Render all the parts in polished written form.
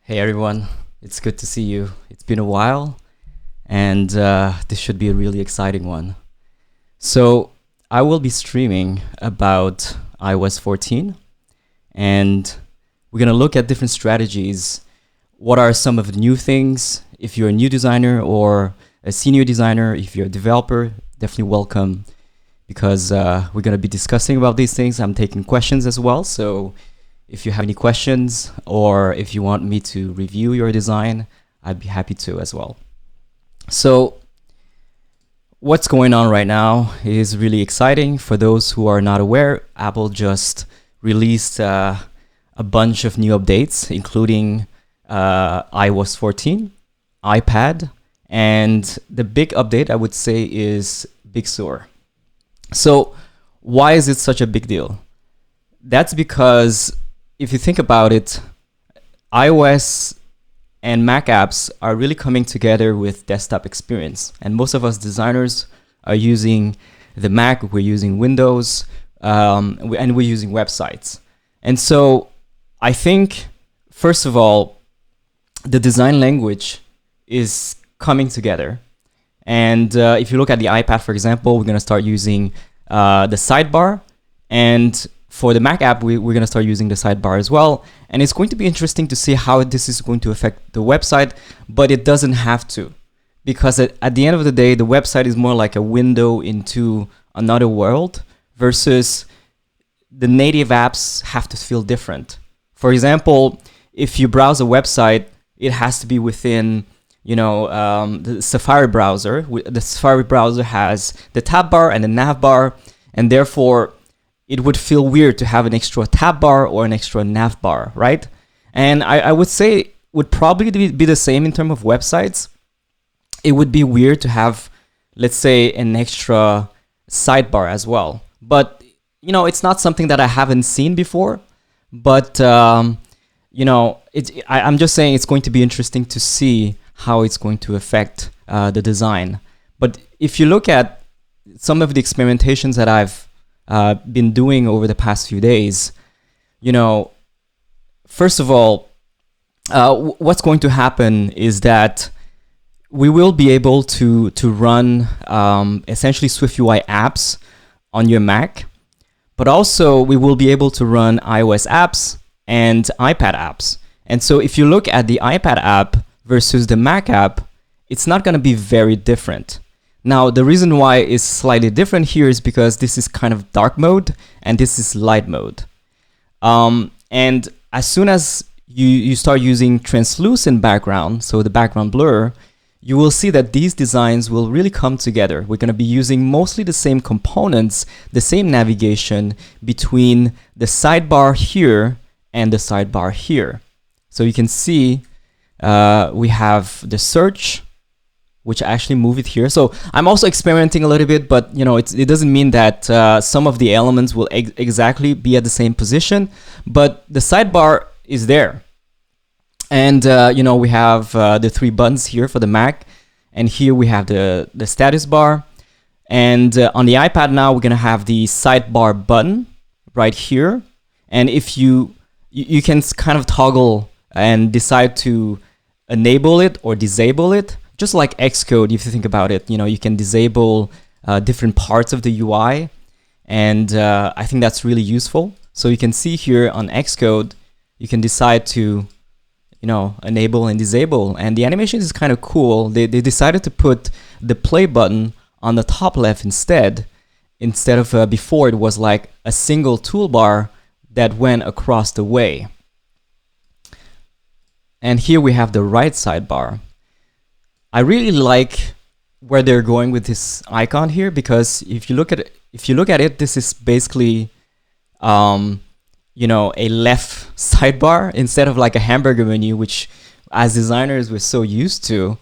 Hey everyone, it's good to see you. It's been a while, and this should be a really exciting one. So I will be streaming about iOS 14, and we're gonna look at different strategies. What are some of the new things? If you're a new designer or a senior designer, if you're a developer, definitely welcome, because we're gonna be discussing about these things. I'm taking questions as well, so if you have any questions or if you want me to review your design, I'd be happy to as well. So what's going on right now is really exciting. For those who are not aware, Apple just released a bunch of new updates, including iOS 14, iPad, and the big update I would say is Big Sur. So why is it such a big deal? That's because if you think about it, iOS and Mac apps are really coming together with desktop experience. And most of us designers are using the Mac, we're using Windows, and we're using websites. And so I think, first of all, the design language is coming together. And if you look at the iPad, for example, we're going to start using the sidebar. And for the Mac app, we're going to start using the sidebar as well. And it's going to be interesting to see how this is going to affect the website, but it doesn't have to. Because at the end of the day, the website is more like a window into another world versus the native apps have to feel different. For example, if you browse a website, it has to be within the Safari browser. The Safari browser has the tab bar and the nav bar, and therefore it would feel weird to have an extra tab bar or an extra nav bar, right? And I would say it would probably be the same in terms of websites. It would be weird to have, let's say, an extra sidebar as well. But, it's not something that I haven't seen before. But, I'm just saying it's going to be interesting to see how it's going to affect the design. But if you look at some of the experimentations that I've been doing over the past few days, first of all, what's going to happen is that we will be able to run essentially SwiftUI apps on your Mac, but also we will be able to run iOS apps and iPad apps. And so if you look at the iPad app versus the Mac app, it's not going to be very different. Now, the reason why it's slightly different here is because this is kind of dark mode and this is light mode. And as soon as you start using translucent background, so the background blur, you will see that these designs will really come together. We're going to be using mostly the same components, the same navigation between the sidebar here and the sidebar here. So you can see we have the search, which I actually move it here. So I'm also experimenting a little bit, but it doesn't mean that some of the elements will exactly be at the same position, but the sidebar is there. And we have the three buttons here for the Mac, and here we have the status bar. And on the iPad now, we're gonna have the sidebar button right here. And if you can kind of toggle and decide to enable it or disable it. Just like Xcode, if you think about it, you can disable different parts of the UI, and I think that's really useful. So you can see here on Xcode, you can decide to, enable and disable, and the animation is kind of cool. They decided to put the play button on the top left instead of before it was like a single toolbar that went across the way. And here we have the right sidebar. I really like where they're going with this icon here, because if you look at it, this is basically a left sidebar instead of like a hamburger menu, which as designers we're so used to.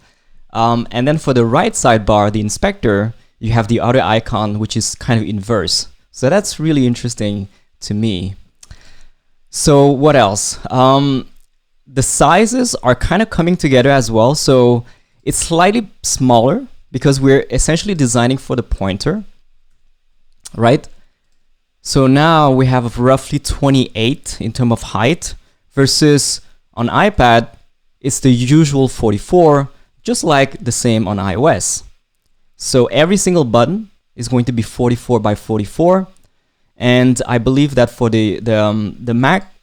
And then for the right sidebar, the inspector, you have the other icon, which is kind of inverse. So that's really interesting to me. So what else? The sizes are kind of coming together as well. So it's slightly smaller because we're essentially designing for the pointer, right? So now we have roughly 28 in terms of height versus on iPad, it's the usual 44, just like the same on iOS. So every single button is going to be 44 by 44, and I believe that for the Mac,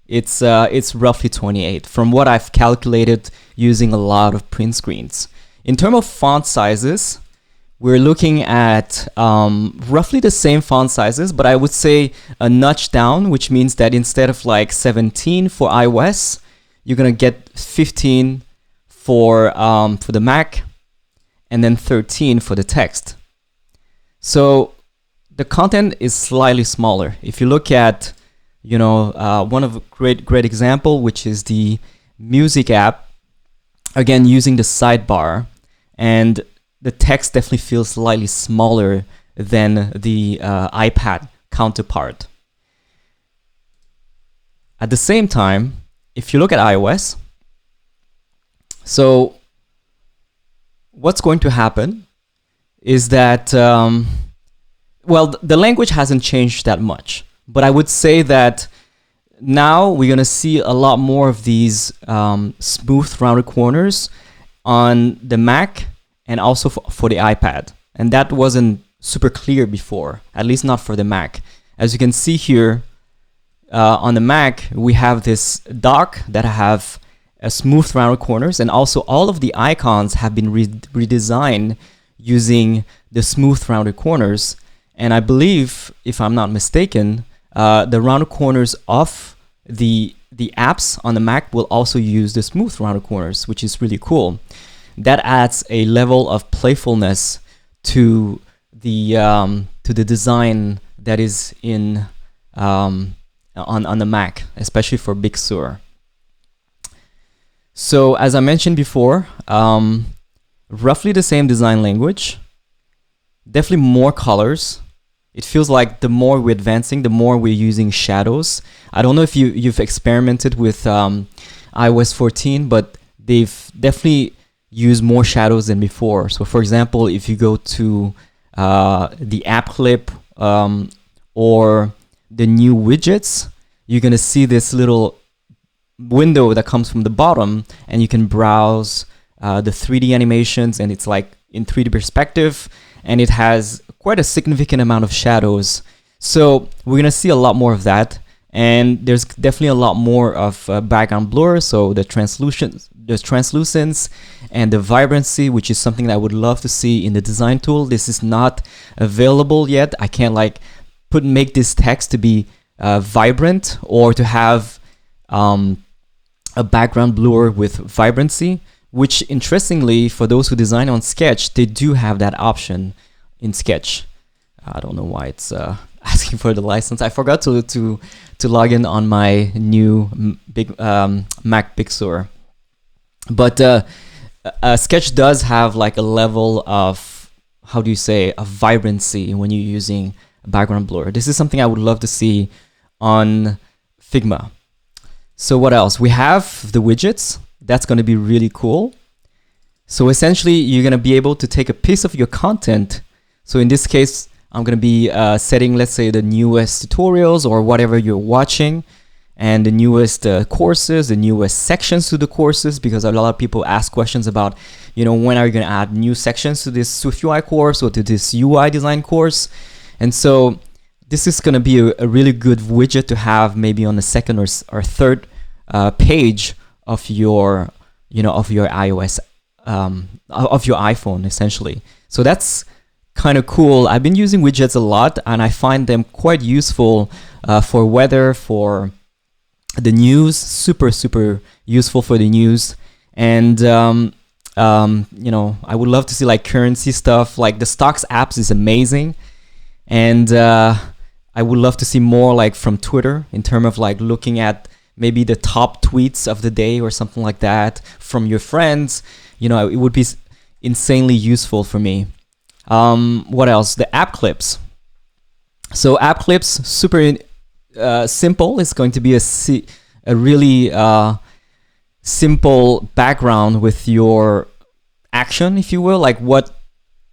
it's roughly 28 from what I've calculated using a lot of print screens. In terms of font sizes, we're looking at roughly the same font sizes, but I would say a notch down, which means that instead of like 17 for iOS, you're gonna get 15 for the Mac, and then 13 for the text. So the content is slightly smaller. If you look at, one of a great example, which is the music app, again using the sidebar, and the text definitely feels slightly smaller than the iPad counterpart. At the same time, if you look at iOS, so what's going to happen is that, the language hasn't changed that much, but I would say that now we're going to see a lot more of these smooth rounded corners on the Mac and also for the iPad. And that wasn't super clear before, at least not for the Mac. As you can see here, on the Mac, we have this dock that have a smooth rounded corners, and also all of the icons have been redesigned using the smooth rounded corners. And I believe, if I'm not mistaken, the rounded corners of the apps on the Mac will also use the smooth rounded corners, which is really cool. That adds a level of playfulness to the design that is in on the Mac, especially for Big Sur. So as I mentioned before, roughly the same design language, definitely more colors. It feels like the more we're advancing, the more we're using shadows. I don't know if you've experimented with iOS 14, but they've definitely used more shadows than before. So for example, if you go to the app clip or the new widgets, you're gonna see this little window that comes from the bottom, and you can browse the 3D animations, and it's like in 3D perspective, and it has quite a significant amount of shadows. So we're gonna see a lot more of that, and there's definitely a lot more of background blur, so the translucence and the vibrancy, which is something that I would love to see in the design tool. This is not available yet. I can't like make this text to be vibrant or to have a background blur with vibrancy, which interestingly, for those who design on Sketch, they do have that option in Sketch. I don't know why it's asking for the license. I forgot to log in on my new Mac Big Sur. But Sketch does have like a level of, how do you say, a vibrancy when you're using background blur. This is something I would love to see on Figma. So what else? We have the widgets. That's going to be really cool. So essentially, you're going to be able to take a piece of your content. So in this case, I'm going to be setting, let's say, the newest tutorials or whatever you're watching, and the newest courses, the newest sections to the courses, because a lot of people ask questions about, when are you going to add new sections to this SwiftUI course or to this UI design course. And so this is going to be a really good widget to have maybe on the second or third page of your, of your iOS, of your iPhone, essentially. So that's kind of cool. I've been using widgets a lot, and I find them quite useful for weather, for the news, super useful for the news. And I would love to see like currency stuff. Like the stocks apps is amazing, and I would love to see more like from Twitter in terms of like looking at maybe the top tweets of the day or something like that from your friends. It would be insanely useful for me. What else? The app clips. So app clips, super simple. It's going to be a really simple background with your action, if you will. Like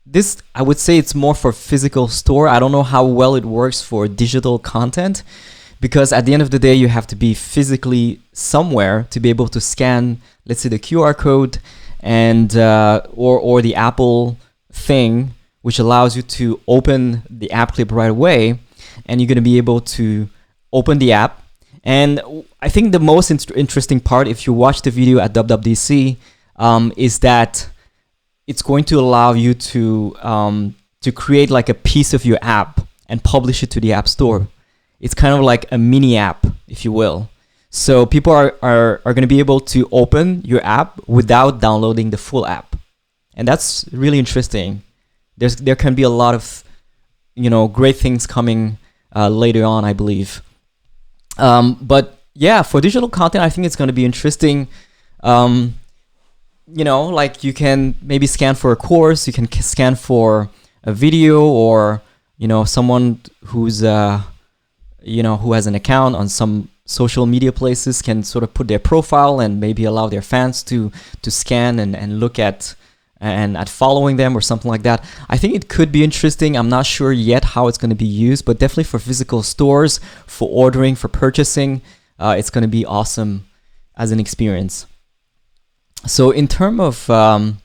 this, I would say it's more for physical store. I don't know how well it works for digital content, because at the end of the day, you have to be physically somewhere to be able to scan, let's say, the QR code and or the Apple thing, which allows you to open the app clip right away, and you're going to be able to open the app. And I think the most interesting part, if you watch the video at WWDC, is that it's going to allow you to create like a piece of your app and publish it to the App Store. It's kind of like a mini app, if you will. So people are going to be able to open your app without downloading the full app. And that's really interesting. There can be a lot of, great things coming later on, I believe. But yeah, for digital content, I think it's going to be interesting. Like you can maybe scan for a course, you can scan for a video, or someone who's who has an account on some social media places can sort of put their profile and maybe allow their fans to scan and look at following them or something like that. I think it could be interesting. I'm not sure yet how it's going to be used, but definitely for physical stores, for ordering, for purchasing, it's going to be awesome as an experience. So in terms of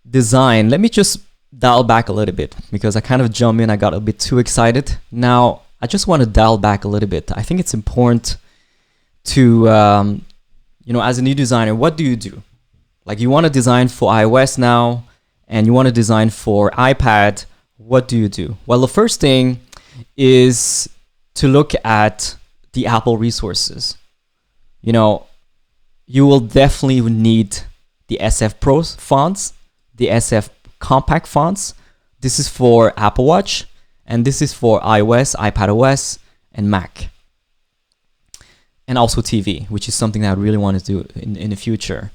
design, let me just dial back a little bit, because I kind of jumped in. I got a bit too excited. Now, I just want to dial back a little bit. I think it's important to, as a new designer, what do you do? Like you want to design for iOS now, and you want to design for iPad. What do you do? Well, the first thing is to look at the Apple resources. You will definitely need the SF Pro fonts, the SF Compact fonts. This is for Apple Watch, and this is for iOS, iPadOS, and Mac. And also TV, which is something that I really want to do in the future.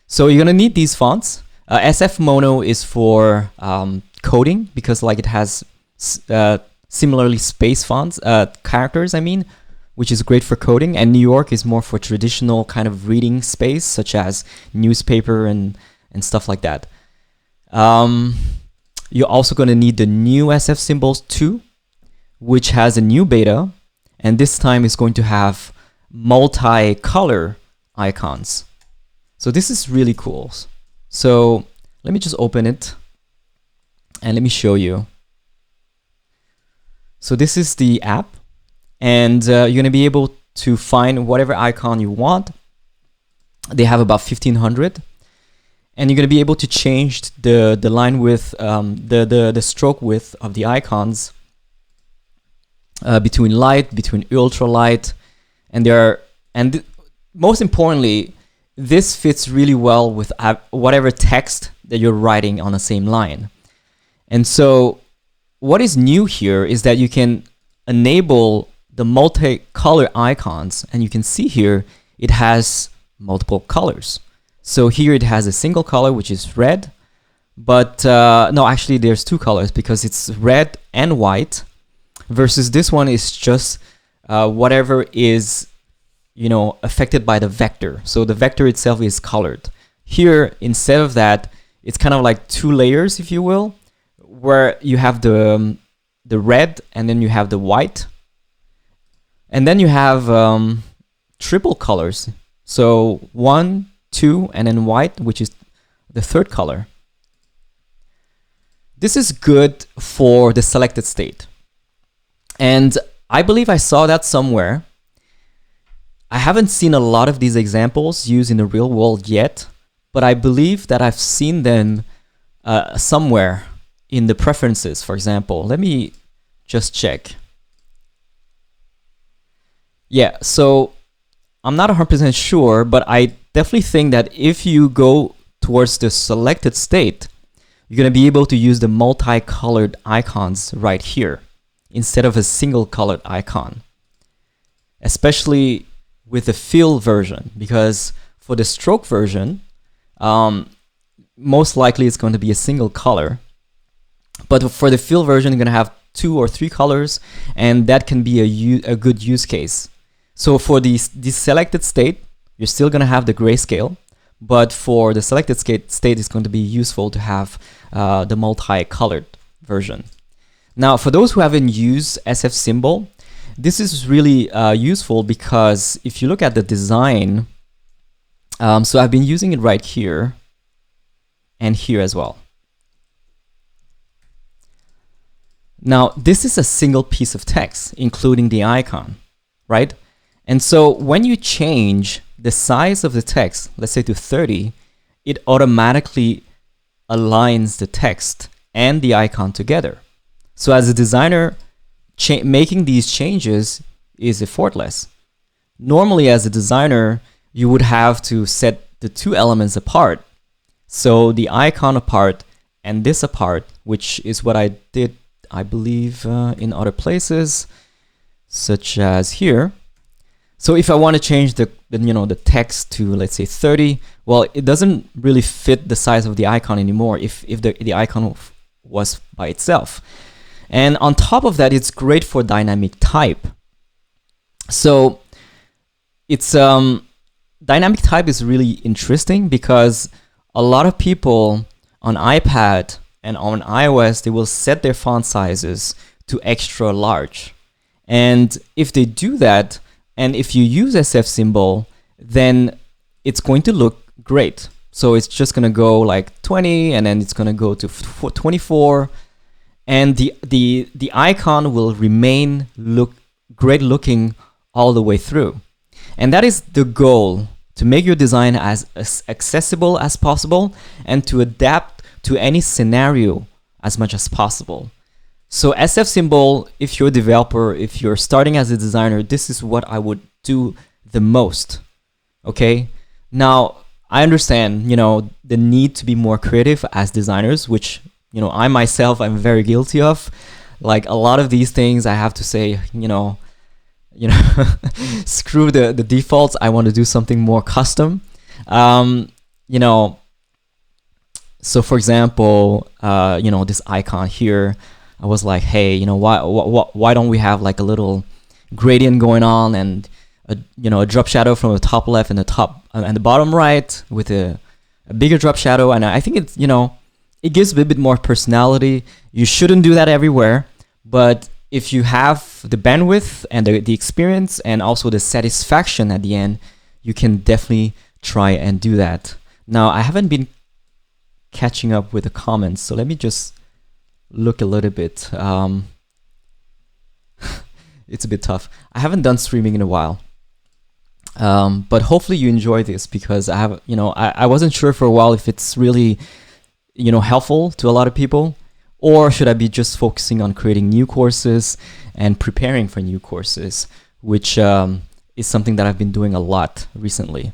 So you're going to need these fonts. SF Mono is for coding, because like it has similarly space fonts, characters, which is great for coding. And New York is more for traditional kind of reading space, such as newspaper and stuff like that. You're also going to need the new SF Symbols 2, which has a new beta, and this time it's going to have multi-color icons. So this is really cool. So let me just open it and let me show you. So this is the app, and you're going to be able to find whatever icon you want. They have about 1,500. And you're going to be able to change the line width, the stroke width of the icons between light, between ultra light, and most importantly, this fits really well with whatever text that you're writing on the same line. And so what is new here is that you can enable the multicolor icons, and you can see here it has multiple colors. So here it has a single color, which is red, but no, actually there's two colors, because it's red and white, versus this one is just whatever is, affected by the vector. So the vector itself is colored. Here, instead of that, it's kind of like two layers, if you will, where you have the red, and then you have the white, and then you have triple colors. So 1, 2, and then white, which is the third color. This is good for the selected state. And I believe I saw that somewhere. I haven't seen a lot of these examples used in the real world yet, but I believe that I've seen them somewhere in the preferences, for example. Let me just check. Yeah, so I'm not 100% sure, but I definitely think that if you go towards the selected state, you're going to be able to use the multicolored icons right here instead of a single colored icon, especially with the fill version, because for the stroke version, most likely it's going to be a single color. But for the fill version, you're going to have 2 or 3 colors, and that can be a good use case. So for the selected state, you're still going to have the grayscale, but for the selected state, it's going to be useful to have the multicolored version. Now, for those who haven't used SF Symbol, this is really useful because if you look at the design, so I've been using it right here and here as well. Now, this is a single piece of text, including the icon, right? And so when you change the size of the text, let's say to 30, it automatically aligns the text and the icon together. So as a designer, making these changes is effortless. Normally, as a designer, you would have to set the two elements apart. So the icon apart and this apart, which is what I did, I believe, in other places, such as here. So if I want to change the text to, let's say, 30, well, it doesn't really fit the size of the icon anymore if the icon was by itself. And on top of that, it's great for dynamic type. So it's dynamic type is really interesting because a lot of people on iPad and on iOS, they will set their font sizes to extra large. And if they do that, and if you use SF symbol, then it's going to look great. So it's just going to go like 20, and then it's going to go to 24, and the icon will remain great looking all the way through. And that is the goal, to make your design as accessible as possible and to adapt to any scenario as much as possible. So SF symbol, if you're a developer, if you're starting as a designer, this is what I would do the most. Okay? Now, I understand, the need to be more creative as designers, which, I myself, I'm very guilty of. Like a lot of these things, I have to say, screw the defaults. I want to do something more custom. So for example, this icon here, I was like, hey, why don't we have like a little gradient going on and a drop shadow from the top left and the top and the bottom right with a bigger drop shadow. And I think it's, it gives a bit more personality. You shouldn't do that everywhere, but if you have the bandwidth and the experience and also the satisfaction at the end, you can definitely try and do that. Now, I haven't been catching up with the comments, so let me just look a little bit. It's a bit tough. I haven't done streaming in a while, but hopefully you enjoy this, because I have, I wasn't sure for a while if it's really, helpful to a lot of people, or should I be just focusing on creating new courses and preparing for new courses, which is something that I've been doing a lot recently.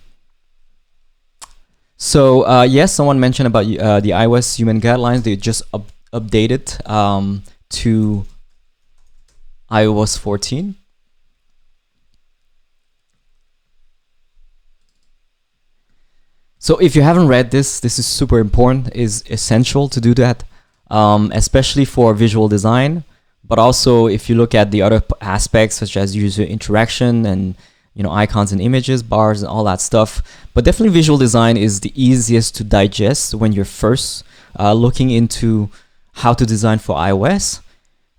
So yes, someone mentioned about the iOS human guidelines. They just updated to iOS 14. So if you haven't read this is super important, is essential to do that, especially for visual design, but also if you look at the other aspects such as user interaction and icons and images, bars and all that stuff. But definitely visual design is the easiest to digest when you're first looking into how to design for iOS,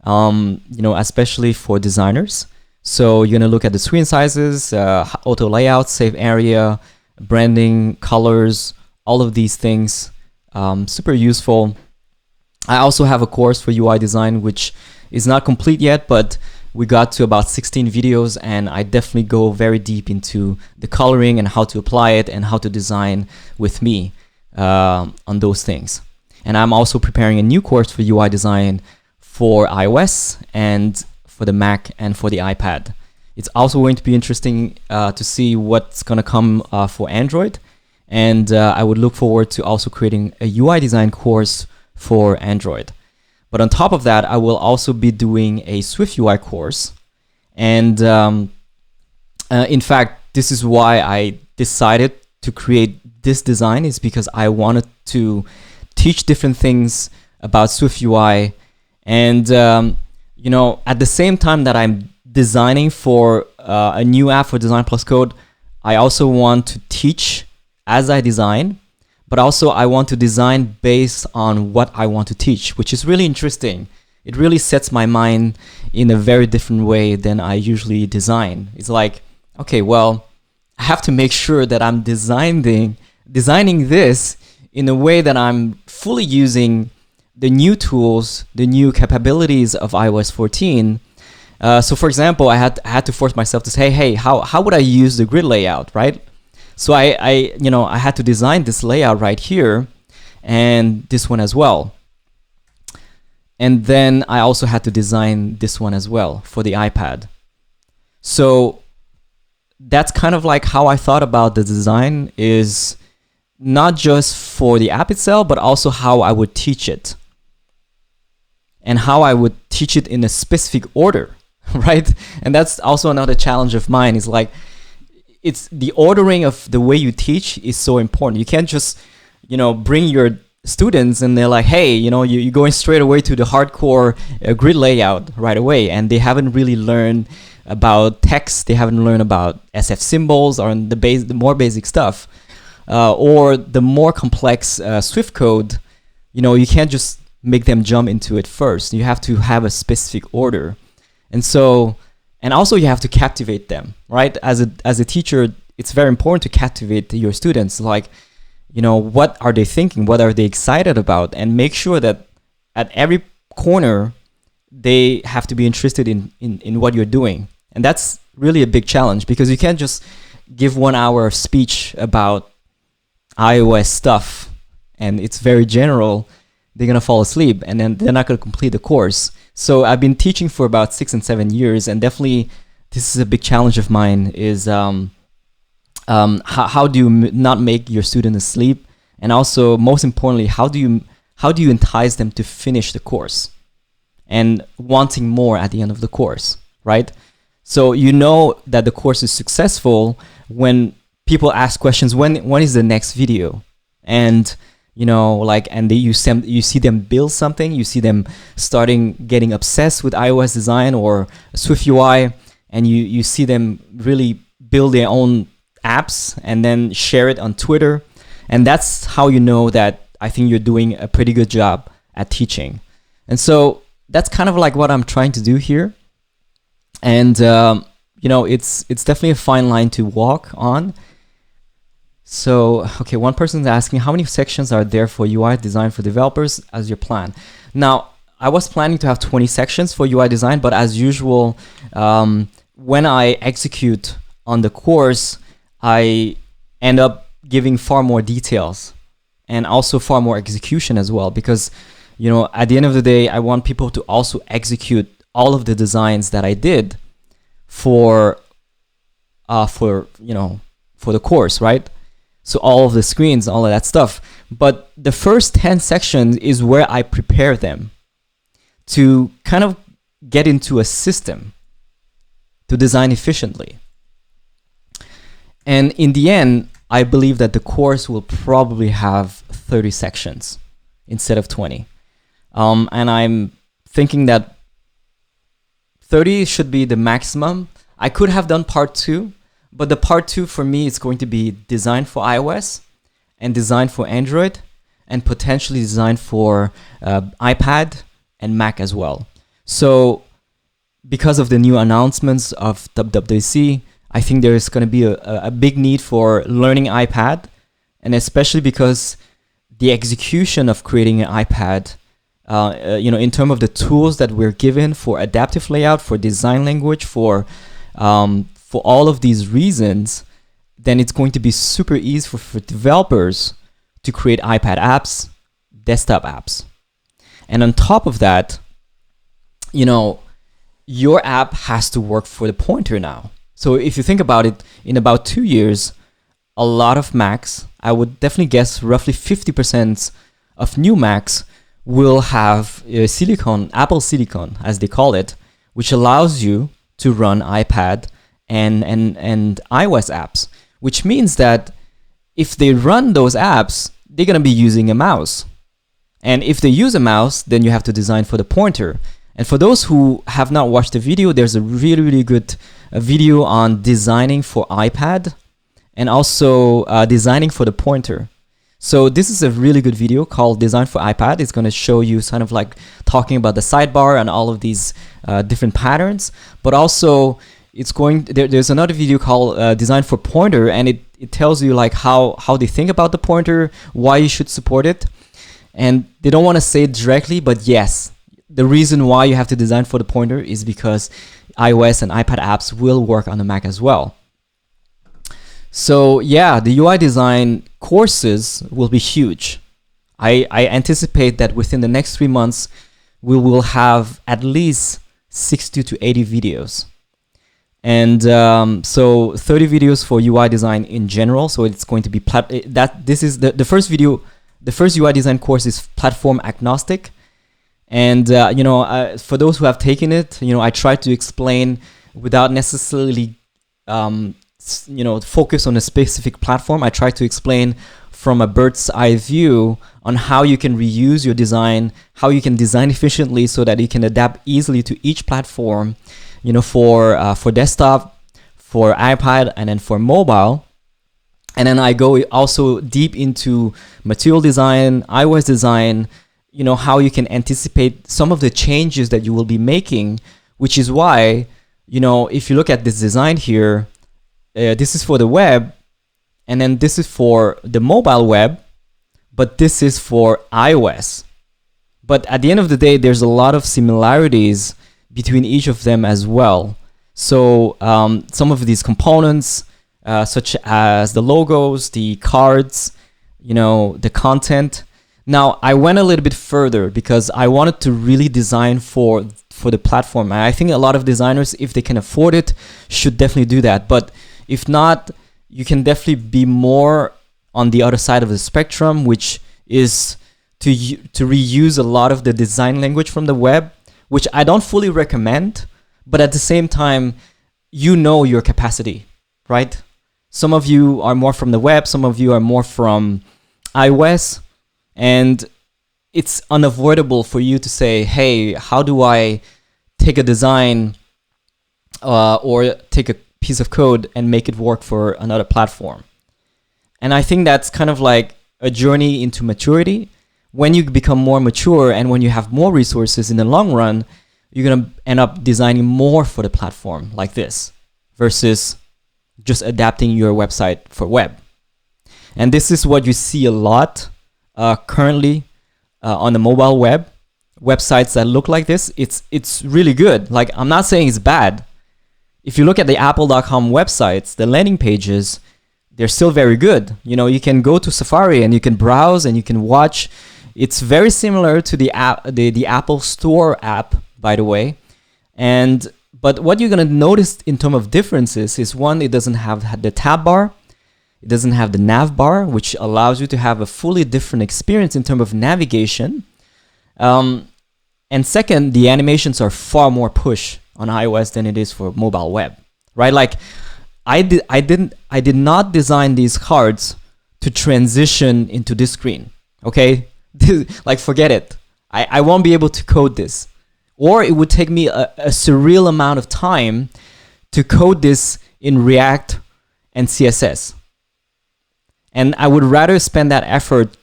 especially for designers. So you're gonna look at the screen sizes, auto layout, save area, branding, colors, all of these things, super useful. I also have a course for UI design, which is not complete yet, but we got to about 16 videos, and I definitely go very deep into the coloring and how to apply it and how to design with me on those things. And I'm also preparing a new course for UI design for iOS and for the Mac and for the iPad. It's also going to be interesting to see what's going to come for Android. And I would look forward to also creating a UI design course for Android. But on top of that, I will also be doing a SwiftUI course. And in fact, this is why I decided to create this design, is because I wanted to teach different things about SwiftUI. And, at the same time that I'm designing for a new app for Design Plus Code, I also want to teach as I design, but also I want to design based on what I want to teach, which is really interesting It really sets my mind in a very different way than I usually design. It's like, okay, well, I have to make sure that I'm designing this in a way that I'm fully using the new tools, the new capabilities of iOS 14. So for example, I had to force myself to say, hey, how would I use the grid layout, right? So I had to design this layout right here and this one as well. And then I also had to design this one as well for the iPad. So that's kind of like how I thought about the design, is not just for the app itself, but also how I would teach it. And how I would teach it in a specific order, right? And that's also another challenge of mine, is like, it's the ordering of the way you teach is so important. You can't just, bring your students and they're like, hey, you're going straight away to the hardcore grid layout right away, and they haven't really learned about text, they haven't learned about SF symbols or the more basic stuff, or the more complex Swift code. You can't just make them jump into it first. You have to have a specific order, and also you have to captivate them, right? As a teacher, it's very important to captivate your students. Like, what are they thinking? What are they excited about? And make sure that at every corner, they have to be interested in what you're doing. And that's really a big challenge, because you can't just give 1 hour of speech about iOS stuff and it's very general. They're going to fall asleep and then they're not going to complete the course. So I've been teaching for about 6 and 7 years, and definitely this is a big challenge of mine, is how do you not make your student asleep? And also, most importantly, how do you entice them to finish the course and wanting more at the end of the course, right? So that the course is successful when people ask questions, when is the next video? And you see them build something, you see them getting obsessed with iOS design or SwiftUI, and you see them really build their own apps and then share it on Twitter. And that's how you know that I think you're doing a pretty good job at teaching. And so that's kind of like what I'm trying to do here. And it's definitely a fine line to walk on. So, okay, one person's asking, how many sections are there for UI design for developers as your plan? Now, I was planning to have 20 sections for UI design, but as usual, when I execute on the course, I end up giving far more details and also far more execution as well, because, at the end of the day, I want people to also execute all of the designs that I did for the course, right? So all of the screens, all of that stuff. But the first 10 sections is where I prepare them to kind of get into a system to design efficiently. And in the end, I believe that the course will probably have 30 sections instead of 20. And I'm thinking that 30 should be the maximum. I could have done part 2, but the part 2 for me is going to be design for iOS and design for Android and potentially design for iPad and Mac as well. So because of the new announcements of WWDC, I think there is going to be a big need for learning iPad, and especially because the execution of creating an iPad, in terms of the tools that we're given for adaptive layout, for design language, for all of these reasons, then it's going to be super easy for developers to create iPad apps, desktop apps. And on top of that, your app has to work for the pointer now. So if you think about it, in about 2 years, a lot of Macs, I would definitely guess roughly 50% of new Macs will have Apple Silicon, as they call it, which allows you to run iPad and iOS apps, which means that if they run those apps, they're going to be using a mouse. And if they use a mouse, then you have to design for the pointer. And for those who have not watched the video, there's a really, really good video on designing for iPad and also designing for the pointer. So this is a really good video called Design for iPad. It's going to show you kind of like talking about the sidebar and all of these different patterns, but also it's going, there's another video called Design for Pointer, and it tells you like how they think about the pointer, why you should support it. And they don't want to say it directly, but yes, the reason why you have to design for the pointer is because iOS and iPad apps will work on the Mac as well. So yeah, the UI design courses will be huge. I anticipate that within the next 3 months, we will have at least 60 to 80 videos. And so 30 videos for UI design in general. So it's going to be this is the first video. The first UI design course is platform agnostic. And you know, for those who have taken it, you know, I try to explain without necessarily you know, focus on a specific platform. I try to explain from a bird's eye view on how you can reuse your design, how you can design efficiently so that you can adapt easily to each platform, you know, for desktop, for iPad, and then for mobile. And then I go also deep into material design, iOS design, you know, how you can anticipate some of the changes that you will be making, which is why, you know, if you look at this design here, this is for the web, and then this is for the mobile web, but this is for iOS. But at the end of the day, there's a lot of similarities between each of them as well. So some of these components, such as the logos, the cards, you know, the content. Now, I went a little bit further because I wanted to really design for the platform. And I think a lot of designers, if they can afford it, should definitely do that. But if not, you can definitely be more on the other side of the spectrum, which is to reuse a lot of the design language from the web, which I don't fully recommend. But at the same time, you know your capacity, right? Some of you are more from the web, some of you are more from iOS, and it's unavoidable for you to say, hey, how do I take a design or take a piece of code and make it work for another platform? And I think that's kind of like a journey into maturity. When you become more mature and when you have more resources in the long run, you're going to end up designing more for the platform like this versus just adapting your website for web. And this is what you see a lot currently on the mobile web. Websites that look like this, it's really good. Like, I'm not saying it's bad. If you look at the apple.com websites, the landing pages, they're still very good. You know, you can go to Safari and you can browse and you can watch. It's very similar to the Apple Store app, by the way. But what you're going to notice in terms of differences is, one, it doesn't have the tab bar. It doesn't have the nav bar, which allows you to have a fully different experience in terms of navigation. And second, the animations are far more push on iOS than it is for mobile web, right? Like, I did not design these cards to transition into this screen, okay? Like, forget it. I won't be able to code this. Or it would take me a surreal amount of time to code this in React and CSS. And I would rather spend that effort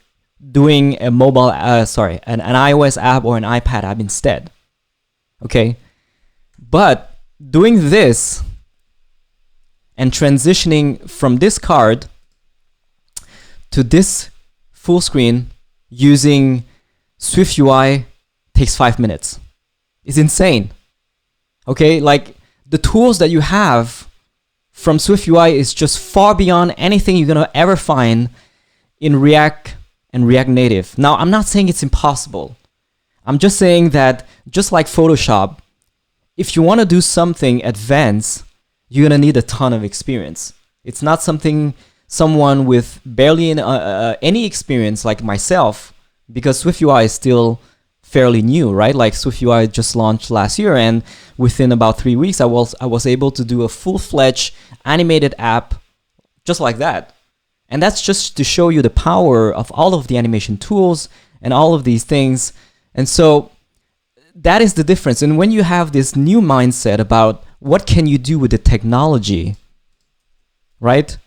doing a mobile, an iOS app or an iPad app instead. Okay? But doing this and transitioning from this card to this full screen using SwiftUI takes 5 minutes. It's insane. Okay, like, the tools that you have from SwiftUI is just far beyond anything you're gonna ever find in React and React Native. Now, I'm not saying it's impossible. I'm just saying that, just like Photoshop, if you want to do something advanced, you're gonna need a ton of experience. It's not something someone with barely any experience like myself, because SwiftUI is still fairly new, right? Like, SwiftUI just launched last year, and within about 3 weeks, I was able to do a full-fledged animated app just like that. And that's just to show you the power of all of the animation tools and all of these things. And so that is the difference. And when you have this new mindset about what can you do with the technology, right?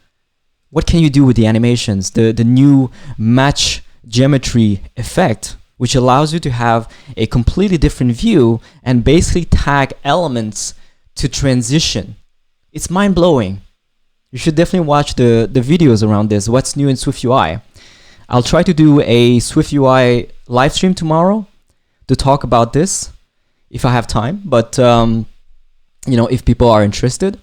what can you do with the animations? The new match geometry effect, which allows you to have a completely different view and basically tag elements to transition. It's mind-blowing. You should definitely watch the videos around this. What's new in SwiftUI? I'll try to do a SwiftUI live stream tomorrow to talk about this if I have time, but you know, if people are interested.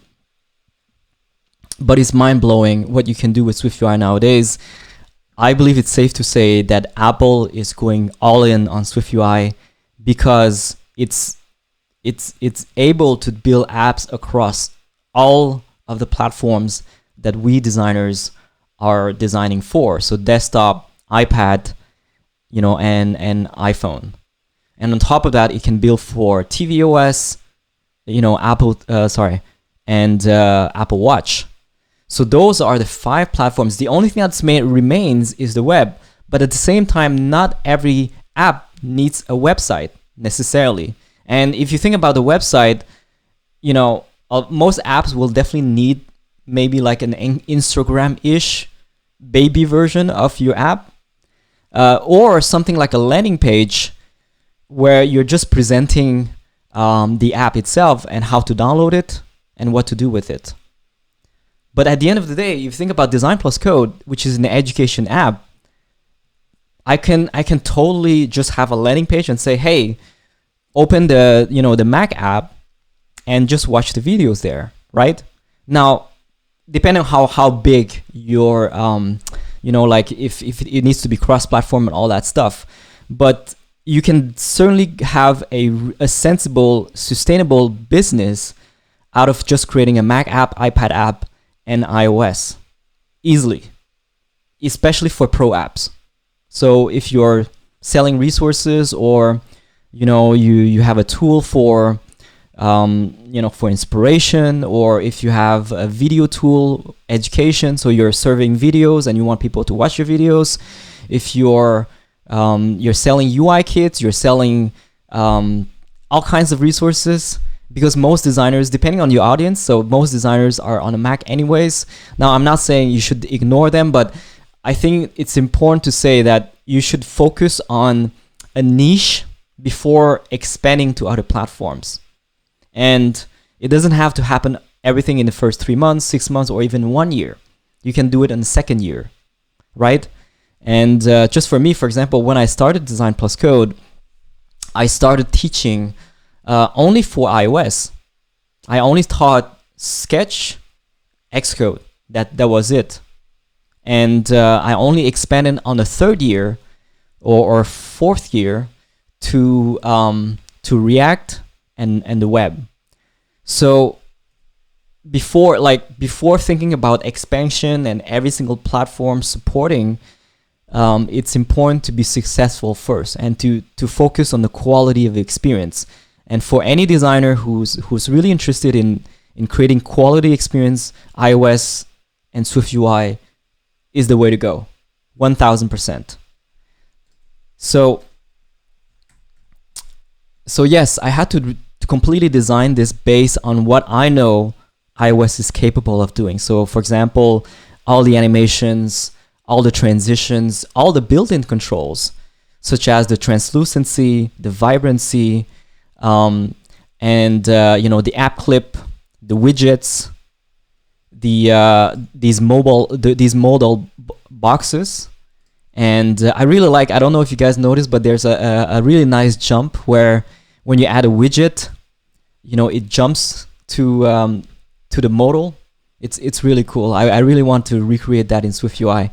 But it's mind-blowing what you can do with SwiftUI nowadays. I believe it's safe to say that Apple is going all in on SwiftUI because it's able to build apps across all of the platforms that we designers are designing for. So desktop, iPad, you know, and iPhone. And on top of that, it can build for tvOS, you know, Apple Watch. So those are the 5 platforms. The only thing that remains is the web. But at the same time, not every app needs a website necessarily. And if you think about the website, you know, most apps will definitely need maybe like an Instagram-ish baby version of your app, or something like a landing page where you're just presenting the app itself and how to download it and what to do with it. But at the end of the day, if you think about Design Plus Code, which is an education app, I can totally just have a landing page and say, hey, open the Mac app and just watch the videos there, right? Now, depending on how big your like if it needs to be cross-platform and all that stuff, but you can certainly have a sensible, sustainable business out of just creating a Mac app, iPad app, and iOS easily, especially for pro apps. So if you're selling resources, or you have a tool for for inspiration, or if you have a video tool, education, so you're serving videos and you want people to watch your videos. If you're selling UI kits, you're selling all kinds of resources, because most designers, depending on your audience, so most designers are on a Mac anyways. Now, I'm not saying you should ignore them, but I think it's important to say that you should focus on a niche before expanding to other platforms. And it doesn't have to happen everything in the first 3 months, 6 months, or even 1 year. You can do it in the second year, right? And just for me, for example, when I started Design Plus Code, I started teaching only for iOS. I only taught Sketch, Xcode. That was it. And I only expanded on the 3rd year or 4th year to React and the web. So before thinking about expansion and every single platform supporting, it's important to be successful first and to focus on the quality of the experience. And for any designer who's really interested in creating quality experience, iOS and SwiftUI is the way to go, 1000%. So yes, I had to completely design this based on what I know iOS is capable of doing. So for example, all the animations, all the transitions, all the built-in controls, such as the translucency, the vibrancy, and the app clip, the widgets, these modal boxes. And I really like, I don't know if you guys noticed, but there's a really nice jump where when you add a widget, it jumps to the modal. It's really cool. I really want to recreate that in SwiftUI.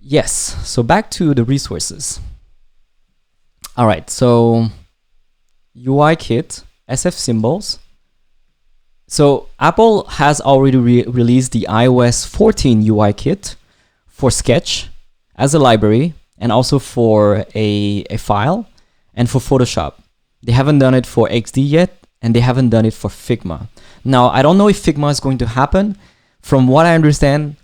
Yes, so back to the resources. All right, so UI Kit, SF symbols. So Apple has already released the iOS 14 UI Kit for Sketch as a library, and also for a file, and for Photoshop. They haven't done it for XD yet, and they haven't done it for Figma. Now, I don't know if Figma is going to happen. From what I understand,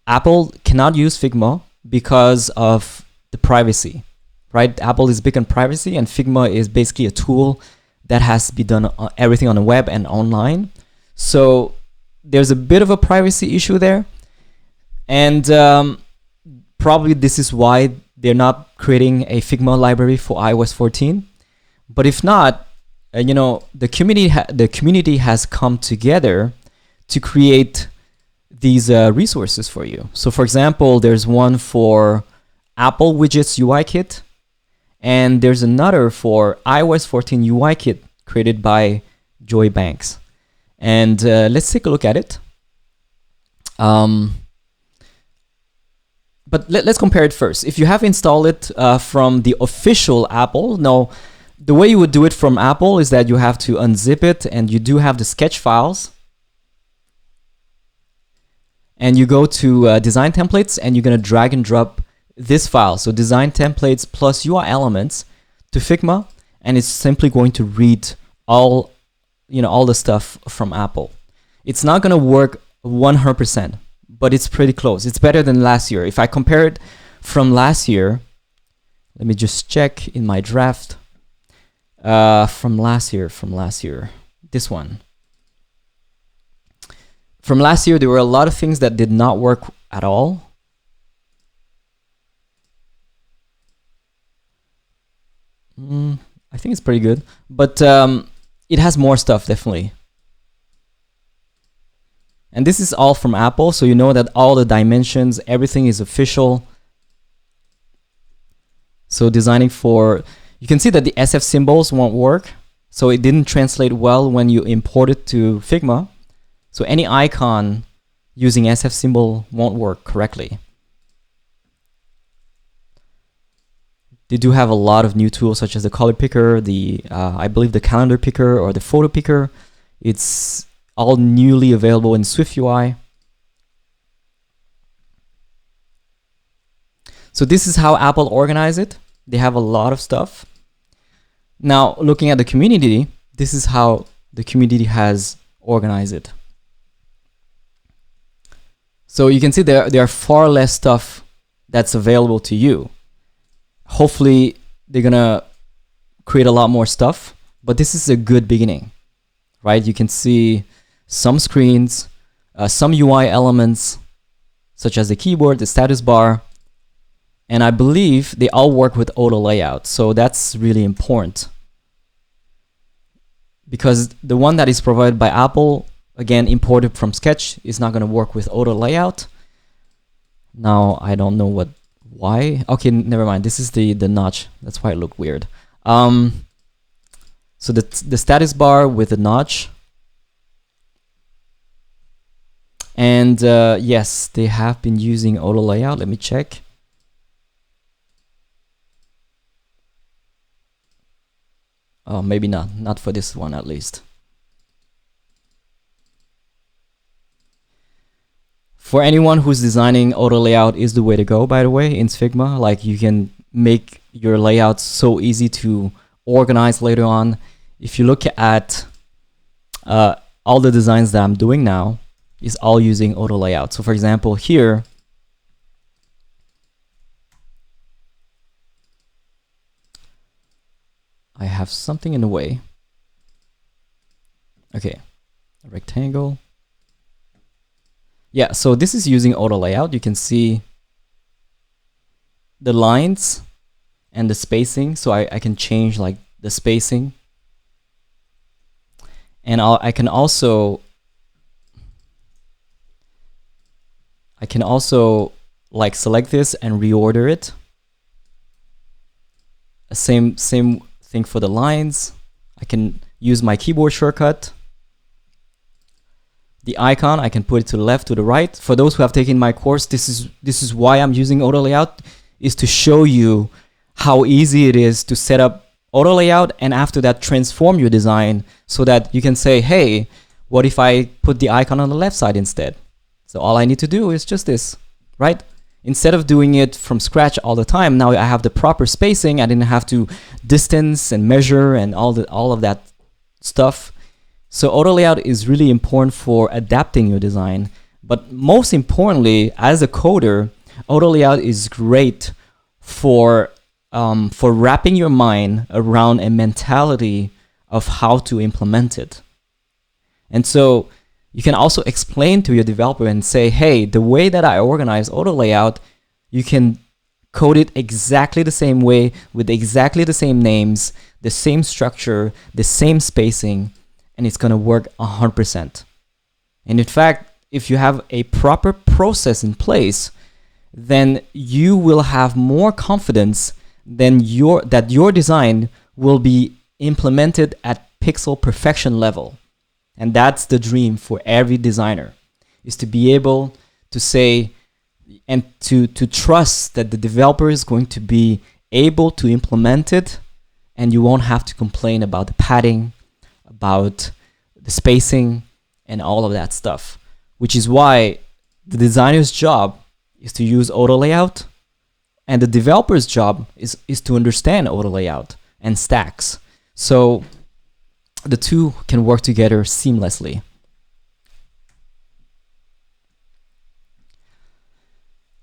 Apple cannot use Figma because of the privacy, right? Apple is big on privacy, and Figma is basically a tool that has to be done everything on the web and online. So there's a bit of a privacy issue there. And probably this is why they're not creating a Figma library for iOS 14. But if not, you know, the community has come together to create these resources for you. So for example, there's one for Apple Widgets Ui Kit, and there's another for iOS 14 UI Kit created by Joy Banks. And let's take a look at it. But let's compare it first. If you have installed it from the official Apple, now the way you would do it from Apple is that you have to unzip it, and you do have the sketch files. And you go to design templates, and you're gonna drag and drop this file. So design templates plus UI elements to Figma, and it's simply going to read all, you know, all the stuff from Apple. It's not gonna work 100%, but it's pretty close. It's better than last year. If I compare it from last year, let me just check in my draft. From last year, this one. From last year, there were a lot of things that did not work at all. I think it's pretty good, but it has more stuff, definitely. And this is all from Apple, so you know that all the dimensions, everything is official. So designing for, you can see that the SF symbols won't work. So it didn't translate well when you import it to Figma. So any icon using SF symbol won't work correctly. They do have a lot of new tools such as the color picker, the I believe the calendar picker or the photo picker. It's all newly available in SwiftUI. So this is how Apple organized it. They have a lot of stuff. Now, looking at the community, this is how the community has organized it. So you can see there are far less stuff that's available to you. Hopefully, they're gonna create a lot more stuff, but this is a good beginning, right? You can see some screens, some UI elements, such as the keyboard, the status bar, and I believe they all work with auto layout. So that's really important, because the one that is provided by Apple, again, imported from Sketch, is not going to work with auto layout. Now, I don't know why. Okay, never mind. This is the notch. That's why it looked weird. So the status bar with the notch. And yes, they have been using auto layout. Let me check. Oh, maybe not for this one at least. For anyone who's designing, auto layout is the way to go, by the way, in Figma. Like, you can make your layouts so easy to organize later on. If you look at all the designs that I'm doing now, is all using auto layout. So for example, here, I have something in the way. Okay, a rectangle. Yeah, so this is using auto layout. You can see the lines and the spacing. So I can change like the spacing. And I can also like select this and reorder it. Same thing for the lines. I can use my keyboard shortcut. The icon, I can put it to the left, to the right. For those who have taken my course, this is why I'm using auto layout, is to show you how easy it is to set up auto layout and after that transform your design so that you can say, hey, what if I put the icon on the left side instead? So all I need to do is just this, right? Instead of doing it from scratch all the time, now I have the proper spacing. I didn't have to distance and measure and all of that stuff. So auto layout is really important for adapting your design. But most importantly, as a coder, auto layout is great for wrapping your mind around a mentality of how to implement it. And so you can also explain to your developer and say, hey, the way that I organize auto layout, you can code it exactly the same way with exactly the same names, the same structure, the same spacing, and it's going to work 100%. And in fact, if you have a proper process in place, then you will have more confidence that your design will be implemented at pixel perfection level. And that's the dream for every designer, is to be able to say and to trust that the developer is going to be able to implement it, and you won't have to complain about the padding, about the spacing, and all of that stuff. Which is why the designer's job is to use auto layout, and the developer's job is to understand auto layout and stacks. So the two can work together seamlessly.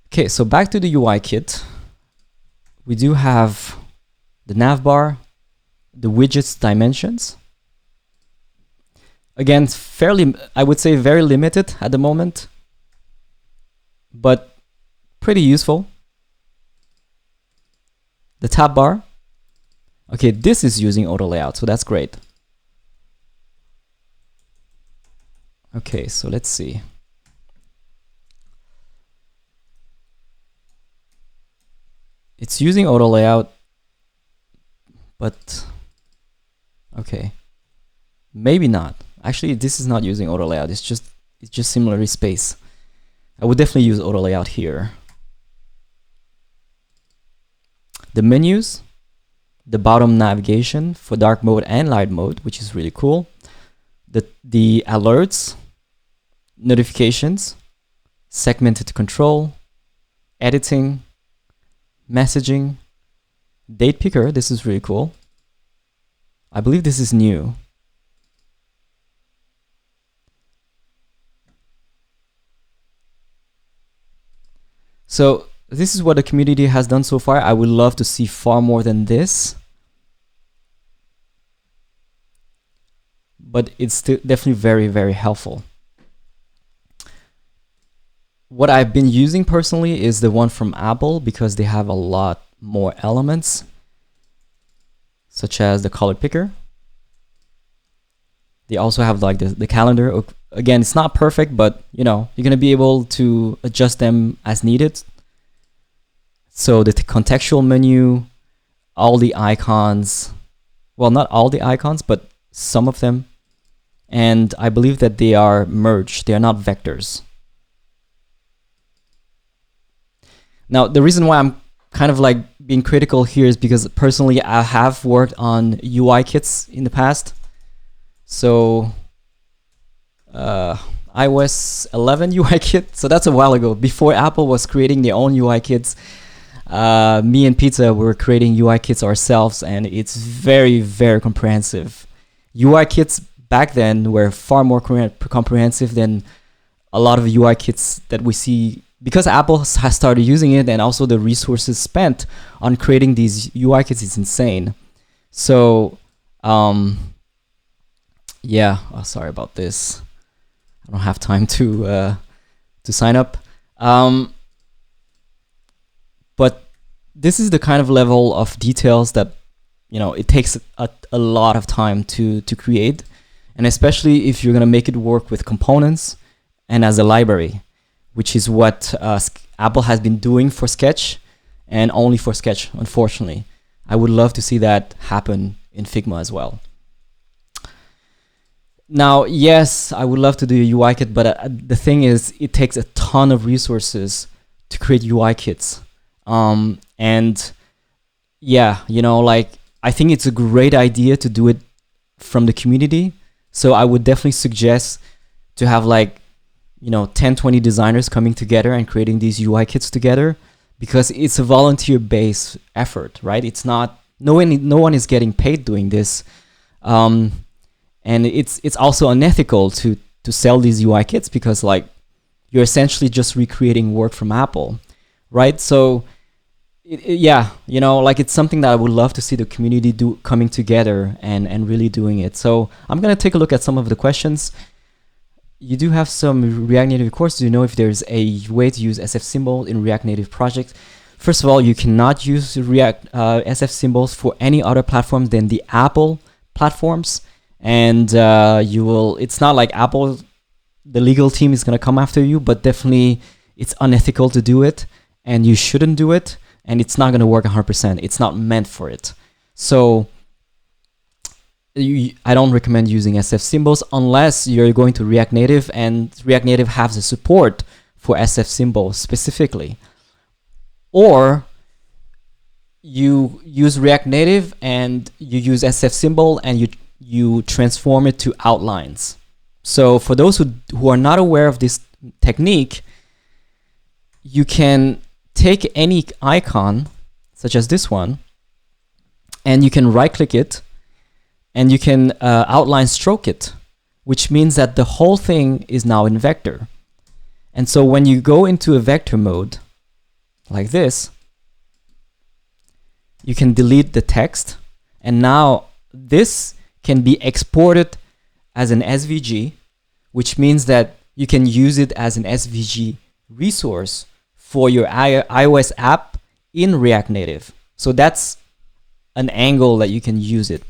Okay, so back to the UI kit. We do have the navbar, the widgets dimensions. Again, fairly, I would say very limited at the moment, but pretty useful. The tab bar. Okay, this is using auto layout, so that's great. Okay, so let's see. It's using auto layout, but okay, maybe not. Actually, this is not using auto layout. It's just similarly space. I would definitely use auto layout here. The menus, the bottom navigation for dark mode and light mode, which is really cool. The alerts, notifications, segmented control, editing, messaging, date picker. This is really cool. I believe this is new. So this is what the community has done so far. I would love to see far more than this, but it's still definitely very, very helpful. What I've been using personally is the one from Apple, because they have a lot more elements, such as the color picker. They also have like the calendar. Again, it's not perfect, but you know, you're gonna be able to adjust them as needed. So the contextual menu, all the icons, well, not all the icons, but some of them. And I believe that they are merged. They are not vectors. Now, the reason why I'm kind of like being critical here is because personally I have worked on UI kits in the past. So iOS 11 UI kit, so that's a while ago, before Apple was creating their own UI kits. Me and Pizza were creating UI kits ourselves, and it's very, very comprehensive. UI kits back then were far more comprehensive than a lot of UI kits that we see, because Apple has started using it, and also the resources spent on creating these UI kits is insane. So yeah, sorry about this. I don't have time to sign up. But this is the kind of level of details that, you know, it takes a lot of time to create, and especially if you're gonna make it work with components and as a library, which is what Apple has been doing for Sketch, and only for Sketch, unfortunately. I would love to see that happen in Figma as well. Now, yes, I would love to do a UI kit, but the thing is, it takes a ton of resources to create UI kits. And yeah, you know, like, I think it's a great idea to do it from the community. So I would definitely suggest to have like, you know, 10, 20 designers coming together and creating these UI kits together, because it's a volunteer-based effort, right? It's not, no one is getting paid doing this. And it's also unethical to sell these UI kits, because like, you're essentially just recreating work from Apple, right? So yeah, you know, like, it's something that I would love to see the community coming together and really doing it. So I'm gonna take a look at some of the questions. you do have some React Native courses. Do you know if there's a way to use SF symbol in React Native projects? First of all, you cannot use React SF symbols for any other platform than the Apple platforms, and it's not like Apple, the legal team is going to come after you, but definitely it's unethical to do it, and you shouldn't do it, and it's not going to work 100%. It's not meant for it. So I don't recommend using SF symbols unless you're going to React Native, and React Native has the support for SF symbols specifically. Or you use React Native and you use SF symbol and you transform it to outlines. So for those who are not aware of this technique, you can take any icon, such as this one, and you can right-click it, and you can outline stroke it, which means that the whole thing is now in vector. And so when you go into a vector mode, like this, you can delete the text, and now this can be exported as an SVG, which means that you can use it as an SVG resource for your iOS app in React Native. So that's an angle that you can use it.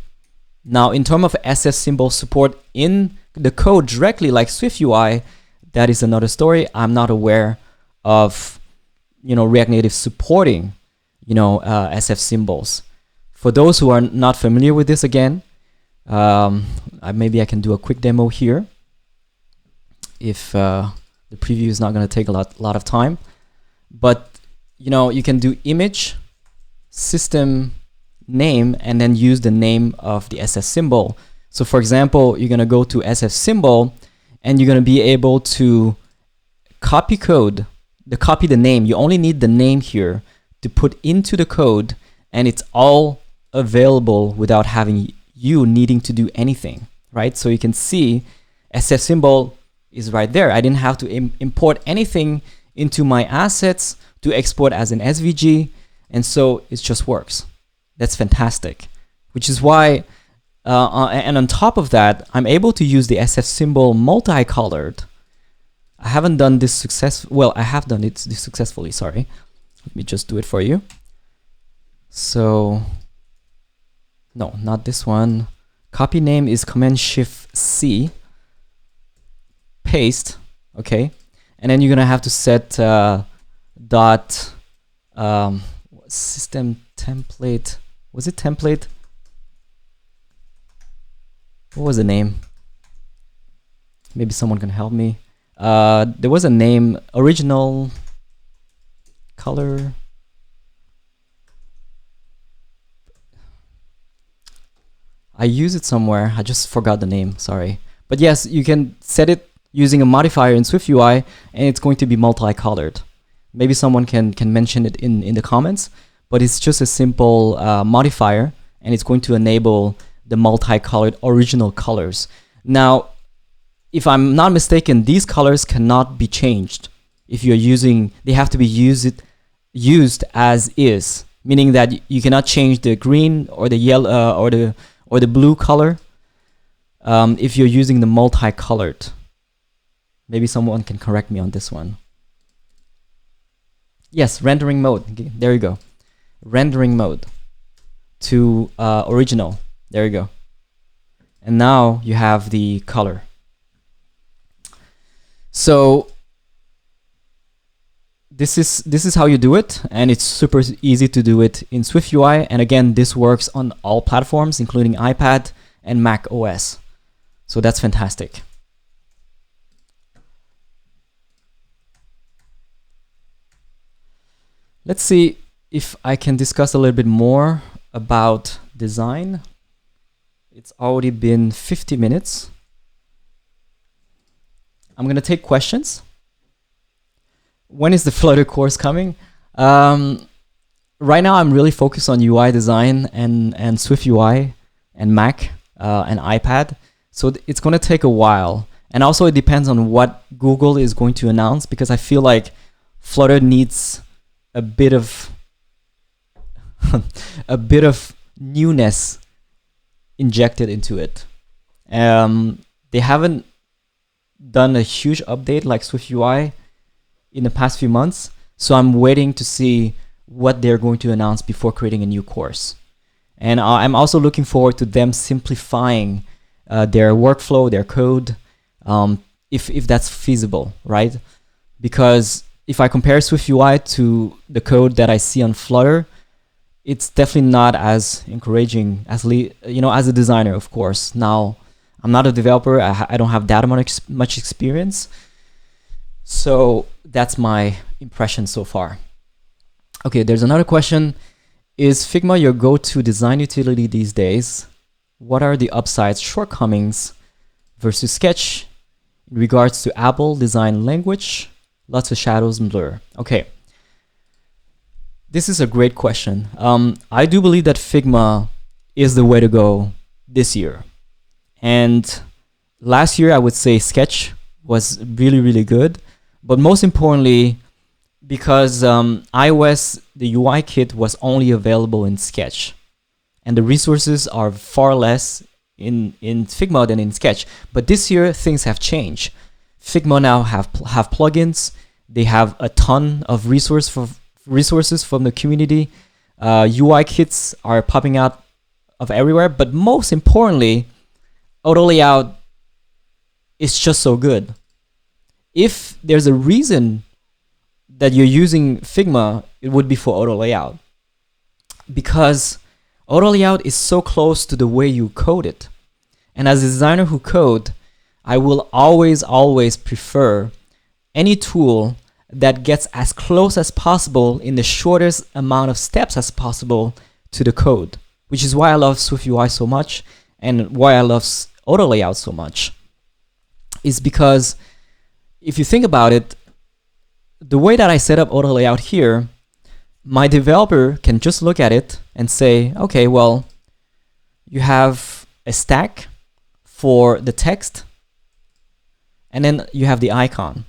Now, in terms of SF symbol support in the code directly, like SwiftUI, that is another story. I'm not aware of React Native supporting SF symbols. For those who are not familiar with this, again, maybe I can do a quick demo here if the preview is not going to take a lot of time. But you can do image system name and then use the name of the SF symbol. So for example, you're going to go to SF symbol and you're going to be able to copy the name. You only need the name here to put into the code, and it's all available without having you needing to do anything, right? So you can see SF symbol is right there. I didn't have to import anything into my assets to export as an SVG, and so it just works. That's fantastic, which is why, and on top of that, I'm able to use the SF symbol multicolored. I haven't done this I have done it successfully, sorry. Let me just do it for you. So, no, not this one. Copy name is Command-Shift-C. Paste, okay. And then you're gonna have to set system template. Was it template? What was the name? Maybe someone can help me. There was a name, original color. I use it somewhere. I just forgot the name, sorry. But yes, you can set it using a modifier in SwiftUI, and it's going to be multicolored. Maybe someone can mention it in the comments, but it's just a simple modifier, and it's going to enable the multicolored original colors. Now, if I'm not mistaken, these colors cannot be changed. If you're using, they have to be used as is, meaning that you cannot change the green or the yellow or the blue color if you're using the multicolored. Maybe someone can correct me on this one. Yes, rendering mode. Okay, there you go. Rendering mode to original. There you go. And now you have the color. So this is how you do it, and it's super easy to do it in SwiftUI. And again, this works on all platforms, including iPad and Mac OS. So that's fantastic. Let's see if I can discuss a little bit more about design. It's already been 50 minutes. I'm going to take questions. When is the Flutter course coming? Right now, I'm really focused on UI design and SwiftUI and Mac and iPad. So it's going to take a while. And also, it depends on what Google is going to announce, because I feel like Flutter needs a bit of newness injected into it. They haven't done a huge update like SwiftUI in the past few months. So I'm waiting to see what they're going to announce before creating a new course. And I'm also looking forward to them simplifying their workflow, their code, if that's feasible, right? Because if I compare SwiftUI to the code that I see on Flutter, it's definitely not as encouraging as as a designer, of course. Now, I'm not a developer. I don't have that much experience. So that's my impression so far. Okay, there's another question. Is Figma your go-to design utility these days? What are the upsides, shortcomings versus Sketch in regards to Apple design language? Lots of shadows and blur. Okay. This is a great question. I do believe that Figma is the way to go this year. And last year, I would say Sketch was really, really good. But most importantly, because iOS, the UI kit was only available in Sketch. And the resources are far less in Figma than in Sketch. But this year, things have changed. Figma now have plugins. They have a ton of resources from the community. UI kits are popping out of everywhere. But most importantly, auto layout is just so good. If there's a reason that you're using Figma, it would be for auto layout. Because auto layout is so close to the way you code it. And as a designer who code, I will always prefer any tool that gets as close as possible in the shortest amount of steps as possible to the code, which is why I love SwiftUI so much and why I love auto layout so much. Is because if you think about it, the way that I set up auto layout here, my developer can just look at it and say, okay, well, you have a stack for the text, and then you have the icon.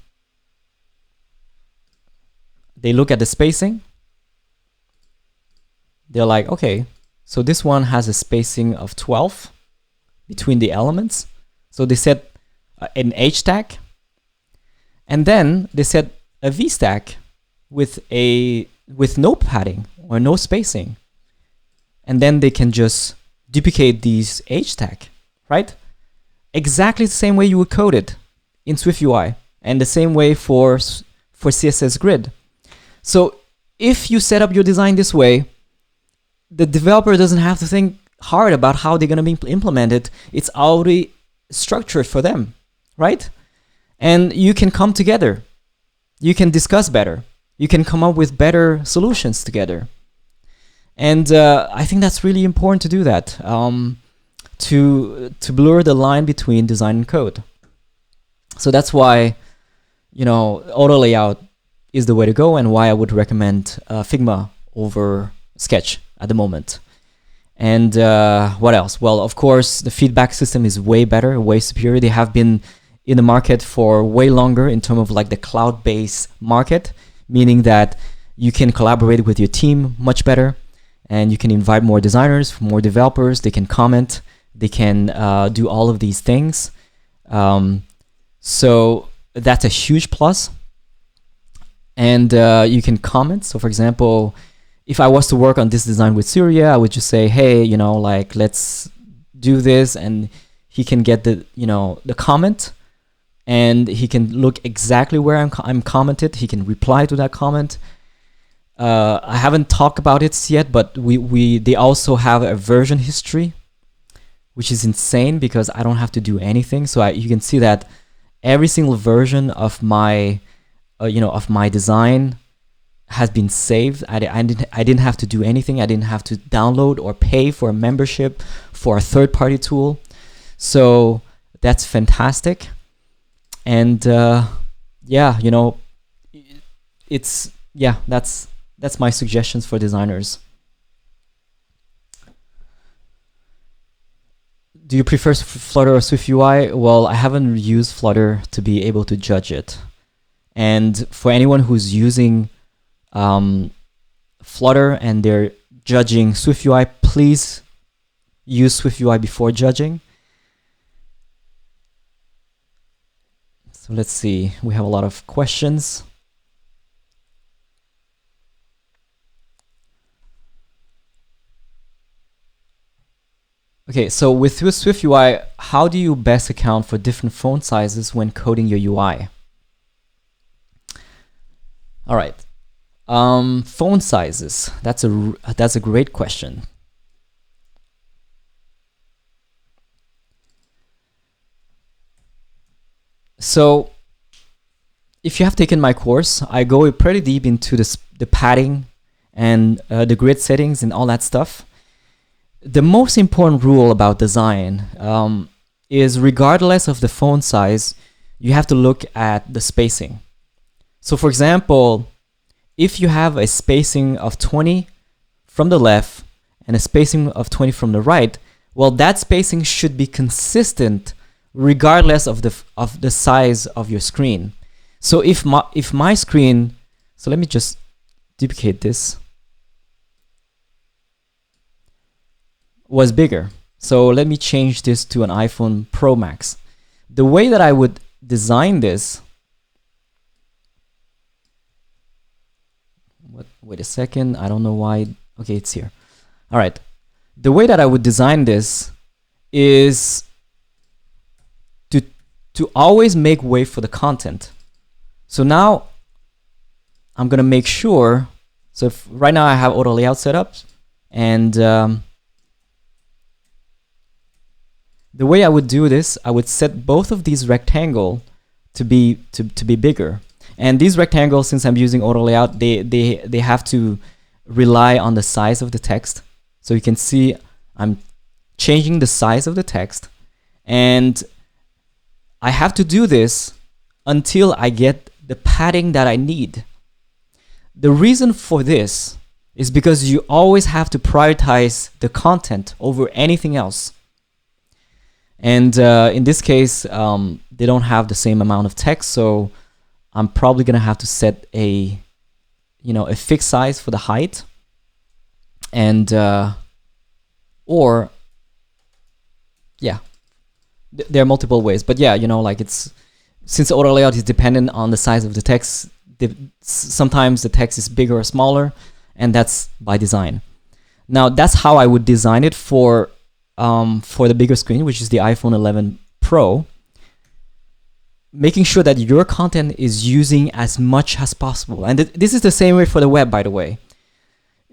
They look at the spacing. They're like, okay, so this one has a spacing of 12 between the elements. So they set an H stack, and then they set a V stack with no padding or no spacing, and then they can just duplicate these H stack, right? Exactly the same way you would code it in SwiftUI, and the same way for CSS Grid. So if you set up your design this way, the developer doesn't have to think hard about how they're going to implement it. It's already structured for them, right? And you can come together. You can discuss better. You can come up with better solutions together. And I think that's really important to do that, to blur the line between design and code. So that's why, auto layout is the way to go, and why I would recommend Figma over Sketch at the moment. And what else? Well, of course, the feedback system is way better, way superior. They have been in the market for way longer in terms of like the cloud-based market, meaning that you can collaborate with your team much better, and you can invite more designers, more developers. They can comment. They can do all of these things. So that's a huge plus. And you can comment. So for example, if I was to work on this design with Surya, I would just say, hey, let's do this. And he can get the comment, and he can look exactly where I'm commented. He can reply to that comment. I haven't talked about it yet, but they also have a version history, which is insane because I don't have to do anything. So you can see that every single version of my design has been saved. I didn't have to do anything. I didn't have to download or pay for a membership for a third-party tool. So that's fantastic. And that's my suggestions for designers. Do you prefer Flutter or SwiftUI? Well, I haven't used Flutter to be able to judge it. And for anyone who's using Flutter and they're judging SwiftUI, please use SwiftUI before judging. So let's see, we have a lot of questions. Okay, so with SwiftUI, how do you best account for different font sizes when coding your UI? All right, font sizes. That's a great question. So if you have taken my course, I go pretty deep into the padding and the grid settings and all that stuff. The most important rule about design is regardless of the font size, you have to look at the spacing. So for example, if you have a spacing of 20 from the left and a spacing of 20 from the right, well, that spacing should be consistent regardless of the size of your screen. So if my screen, so let me just duplicate this, was bigger. So let me change this to an iPhone Pro Max. The way that I would design this, wait a second, I don't know why, okay, it's here. All right, the way that I would design this is to always make way for the content. So now I'm gonna make sure, so if right now I have auto layout set up, and the way I would do this, I would set both of these rectangle to be bigger. And these rectangles, since I'm using auto layout, they have to rely on the size of the text. So you can see I'm changing the size of the text, and I have to do this until I get the padding that I need. The reason for this is because you always have to prioritize the content over anything else. And in this case, they don't have the same amount of text, so I'm probably gonna have to set a fixed size for the height, and or yeah, there are multiple ways. But yeah, like it's, since auto layout is dependent on the size of the text, sometimes the text is bigger or smaller, and that's by design. Now that's how I would design it for the bigger screen, which is the iPhone 11 Pro, making sure that your content is using as much as possible. And this is the same way for the web, by the way.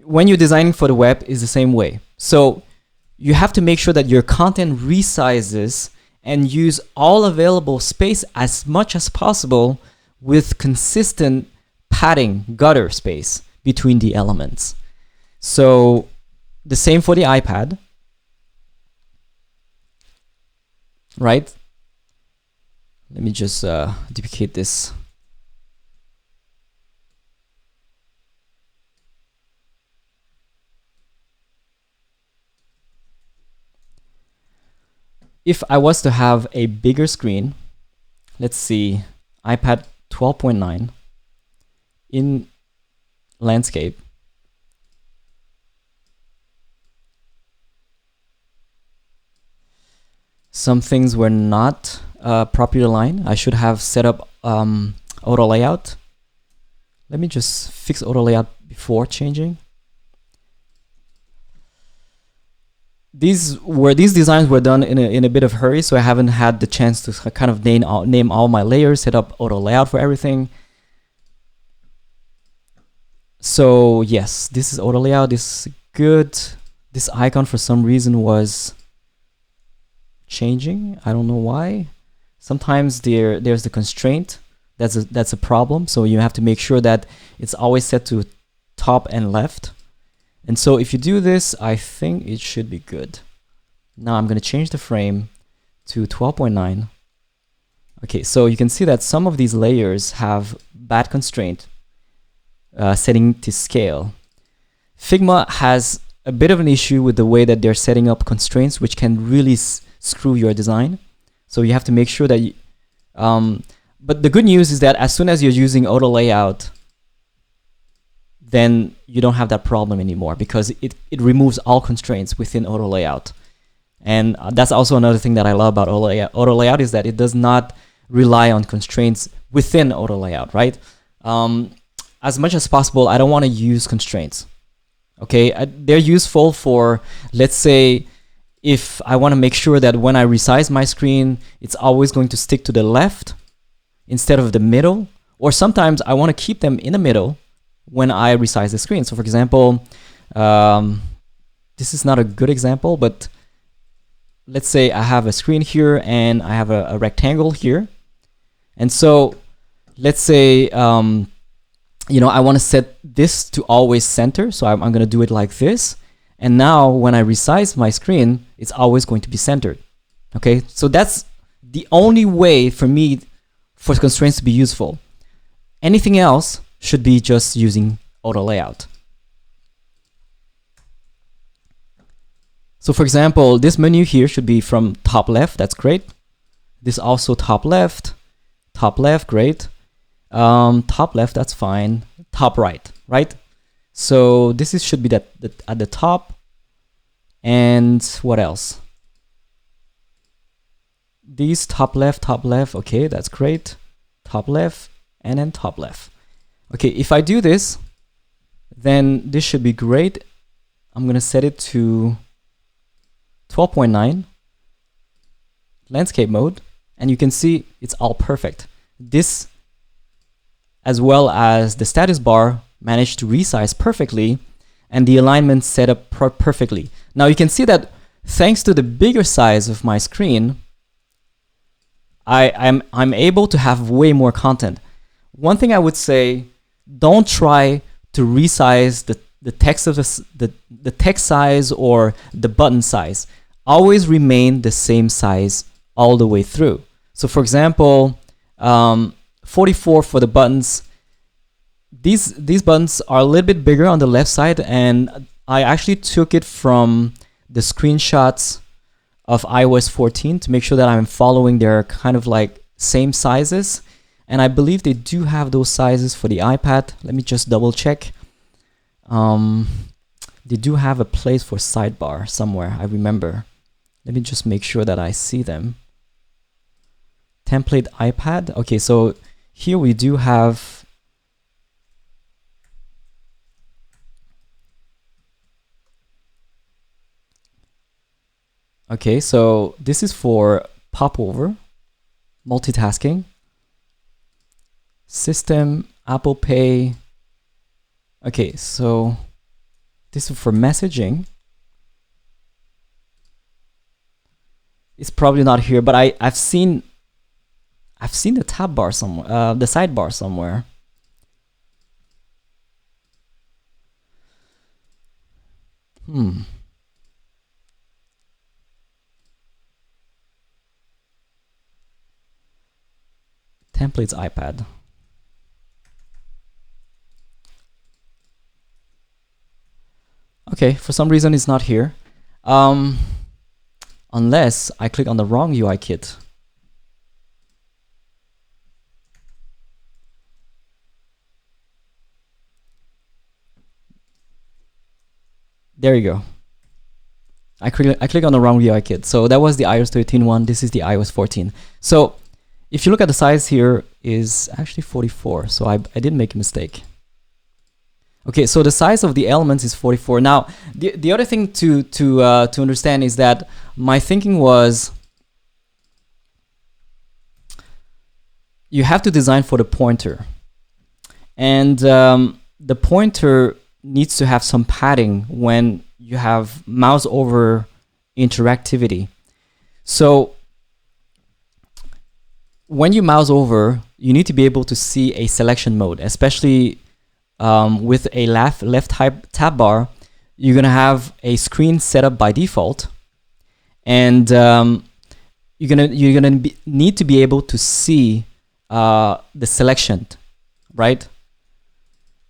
When you're designing for the web, is the same way. So you have to make sure that your content resizes and use all available space as much as possible with consistent padding, gutter space between the elements. So the same for the iPad, right? Let me just duplicate this. If I was to have a bigger screen, let's see, iPad 12.9 in landscape, some things were not properly aligned. I should have set up auto layout. Let me just fix auto layout before changing. These designs were done in a bit of hurry, so I haven't had the chance to kind of name all my layers, set up auto layout for everything. So yes, this is auto layout. This is good. This icon for some reason was changing. I don't know why. Sometimes there's the constraint. That's a problem. So you have to make sure that it's always set to top and left. And so if you do this, I think it should be good. Now I'm going to change the frame to 12.9. Okay, so you can see that some of these layers have bad constraint setting to scale. Figma has a bit of an issue with the way that they're setting up constraints, which can really screw your design. So you have to make sure that but the good news is that as soon as you're using auto layout, then you don't have that problem anymore, because it removes all constraints within auto layout. And that's also another thing that I love about auto layout is that it does not rely on constraints within auto layout, right? As much as possible, I don't want to use constraints. Okay, they're useful for, let's say, if I want to make sure that when I resize my screen, it's always going to stick to the left instead of the middle. Or sometimes I want to keep them in the middle when I resize the screen. So for example, this is not a good example, but let's say I have a screen here and I have a rectangle here. And so let's say, you know, I want to set this to always center. So I'm going to do it like this. And now when I resize my screen, it's always going to be centered. Okay, so that's the only way for me for constraints to be useful. Anything else should be just using auto layout. So for example, this menu here should be from top left. That's great. This also top left, great. Top left, that's fine. Top right, right? So this should be at the top. And what else? These top left, okay, that's great. Top left, and then top left. Okay, if I do this, then this should be great. I'm gonna set it to 12.9 landscape mode, and you can see it's all perfect. This, as well as the status bar, managed to resize perfectly, and the alignment set up perfectly. Now you can see that thanks to the bigger size of my screen, I'm able to have way more content. One thing I would say, don't try to resize the text of the text size or the button size. Always remain the same size all the way through. So for example, 44 for the buttons. These buttons are a little bit bigger on the left side, and I actually took it from the screenshots of iOS 14 to make sure that I'm following their kind of like same sizes. And I believe they do have those sizes for the iPad. Let me just double check. They do have a place for sidebar somewhere, I remember. Let me just make sure that I see them. Template iPad. Okay, so here we do have okay, so this is for popover, multitasking, system, Apple Pay. Okay, so this is for messaging. It's probably not here, but I've seen the tab bar somewhere, the sidebar somewhere. Templates iPad. Okay, for some reason it's not here. Unless I click on the wrong UI kit. There you go. I click on the wrong UI kit. So that was the iOS 13 one. This is the iOS 14. So if you look at the size here, is actually 44. So I did make a mistake. Okay, so the size of the elements is 44. Now, the other thing to understand is that my thinking was you have to design for the pointer, and the pointer needs to have some padding when you have mouse over interactivity. So when you mouse over, you need to be able to see a selection mode, especially with a left tab bar. You're gonna have a screen set up by default, and you're gonna need to be able to see the selection, right?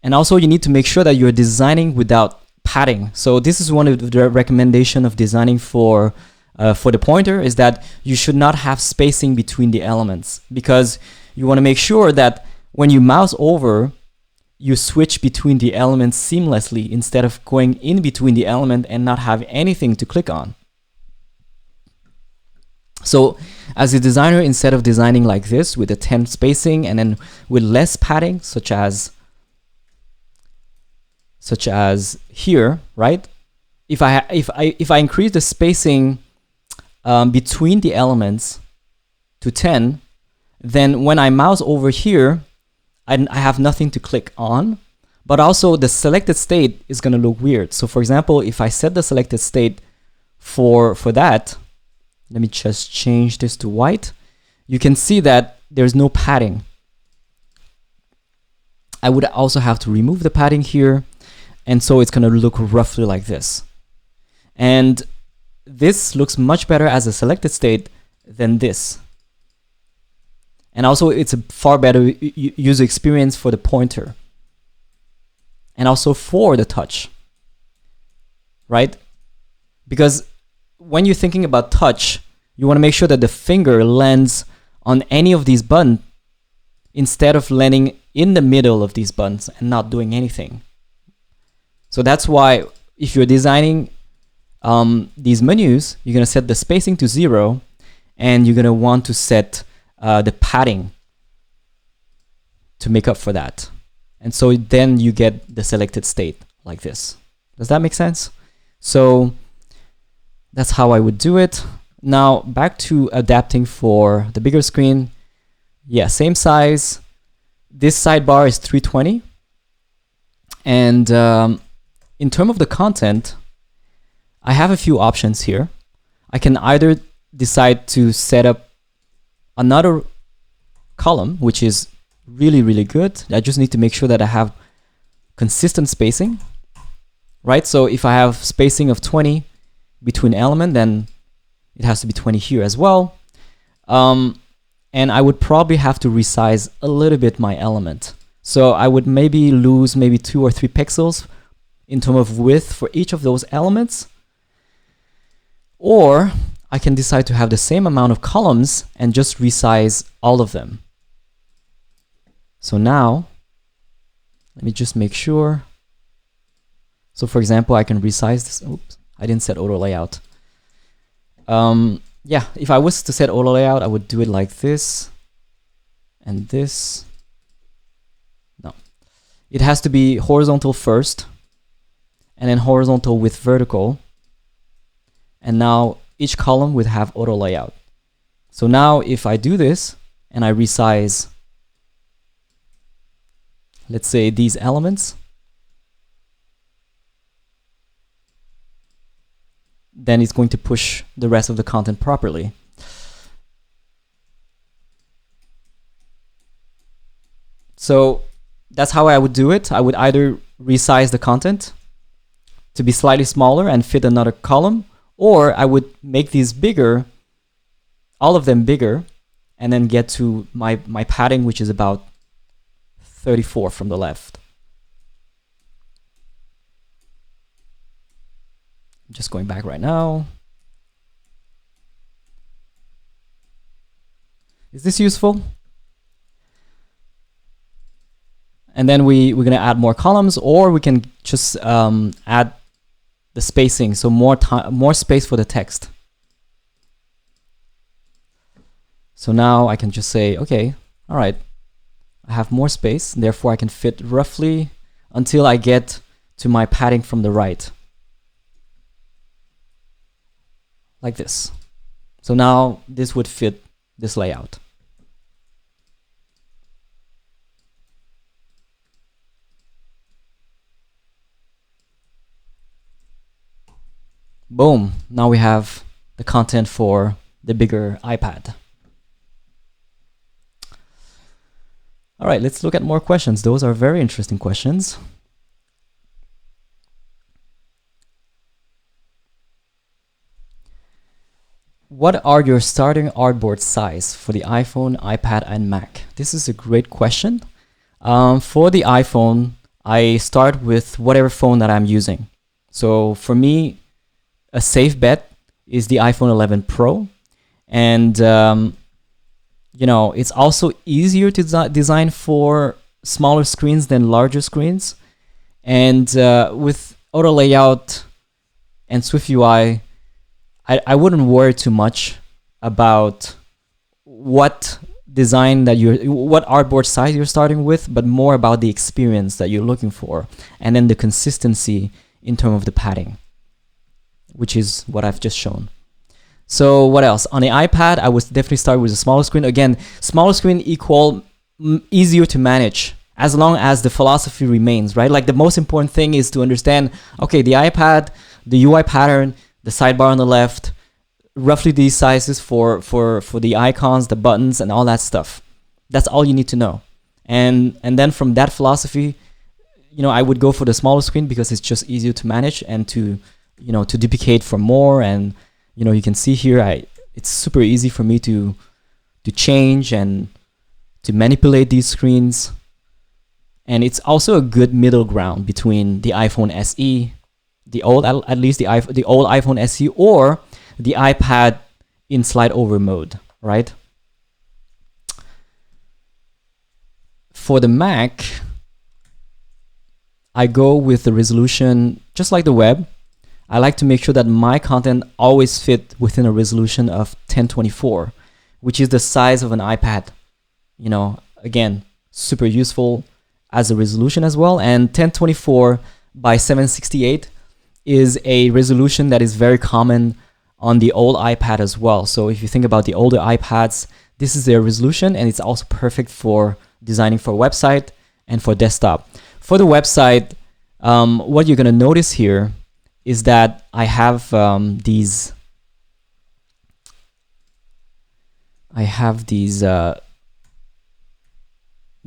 And also you need to make sure that you're designing without padding. So this is one of the recommendation of designing for the pointer, is that you should not have spacing between the elements, because you want to make sure that when you mouse over, you switch between the elements seamlessly instead of going in between the element and not have anything to click on. So as a designer, instead of designing like this with a 10 spacing and then with less padding, such as here, right? If I increase the spacing between the elements to 10, then when I mouse over here, I have nothing to click on, but also the selected state is going to look weird. So for example, if I set the selected state for that, let me just change this to white. You can see that there's no padding. I would also have to remove the padding here, and so it's going to look roughly like this. And this looks much better as a selected state than this. And also it's a far better user experience for the pointer and also for the touch, right? Because when you're thinking about touch, you want to make sure that the finger lands on any of these buttons instead of landing in the middle of these buttons and not doing anything. So that's why if you're designing these menus, you're going to set the spacing to 0, and you're going to want to set the padding to make up for that. And so then you get the selected state like this. Does that make sense? So that's how I would do it. Now back to adapting for the bigger screen. Yeah, same size. This sidebar is 320. And in terms of the content, I have a few options here. I can either decide to set up another column, which is really, really good. I just need to make sure that I have consistent spacing, right? So if I have spacing of 20 between element, then it has to be 20 here as well. And I would probably have to resize a little bit my element. So I would maybe lose maybe 2 or 3 pixels in terms of width for each of those elements. Or I can decide to have the same amount of columns and just resize all of them. So now, let me just make sure. So for example, I can resize this. Oops, I didn't set auto layout. Yeah, if I was to set auto layout, I would do it like this and this. No, it has to be horizontal first and then horizontal with vertical. And now each column would have auto layout. So now if I do this and I resize, let's say these elements, then it's going to push the rest of the content properly. So that's how I would do it. I would either resize the content to be slightly smaller and fit another column, or I would make these bigger, all of them bigger, and then get to my padding, which is about 34 from the left. I'm just going back right now. Is this useful? And then we're going to add more columns, or we can just add the spacing, so more space for the text. So now I can just say, okay, all right, I have more space, therefore I can fit roughly until I get to my padding from the right. Like this. So now this would fit this layout. Boom, now we have the content for the bigger iPad. All right, let's look at more questions. Those are very interesting questions. What are your starting artboard size for the iPhone, iPad, and Mac? This is a great question. For the iPhone, I start with whatever phone that I'm using. So for me, a safe bet is the iPhone 11 Pro. And you know, it's also easier to design for smaller screens than larger screens. And with auto layout and SwiftUI, I wouldn't worry too much about what what artboard size you're starting with, but more about the experience that you're looking for, and then the consistency in terms of the padding, which is what I've just shown. So what else? On the iPad, I would definitely start with a smaller screen. Again, smaller screen equal easier to manage, as long as the philosophy remains, right? Like the most important thing is to understand, okay, the iPad, the UI pattern, the sidebar on the left, roughly these sizes for the icons, the buttons, and all that stuff. That's all you need to know. And then from that philosophy, I would go for the smaller screen because it's just easier to manage and to duplicate for more. And you can see here, it's super easy for me to change and to manipulate these screens. And it's also a good middle ground between the iPhone SE, the old iPhone SE, or the iPad in slide over mode, right? For the Mac, I go with the resolution just like the web. I like to make sure that my content always fit within a resolution of 1024, which is the size of an iPad. Again, super useful as a resolution as well. And 1024 by 768 is a resolution that is very common on the old iPad as well. So if you think about the older iPads, this is their resolution, and it's also perfect for designing for a website and for desktop. For the website, what you're going to notice here is that I have these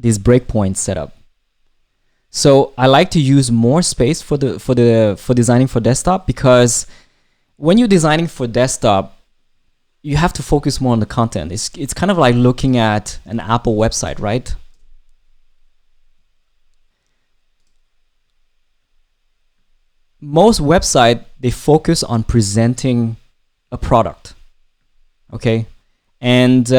breakpoints set up. So I like to use more space for designing for desktop, because when you're designing for desktop, you have to focus more on the content. It's kind of like looking at an Apple website, right? Most websites, they focus on presenting a product, okay? And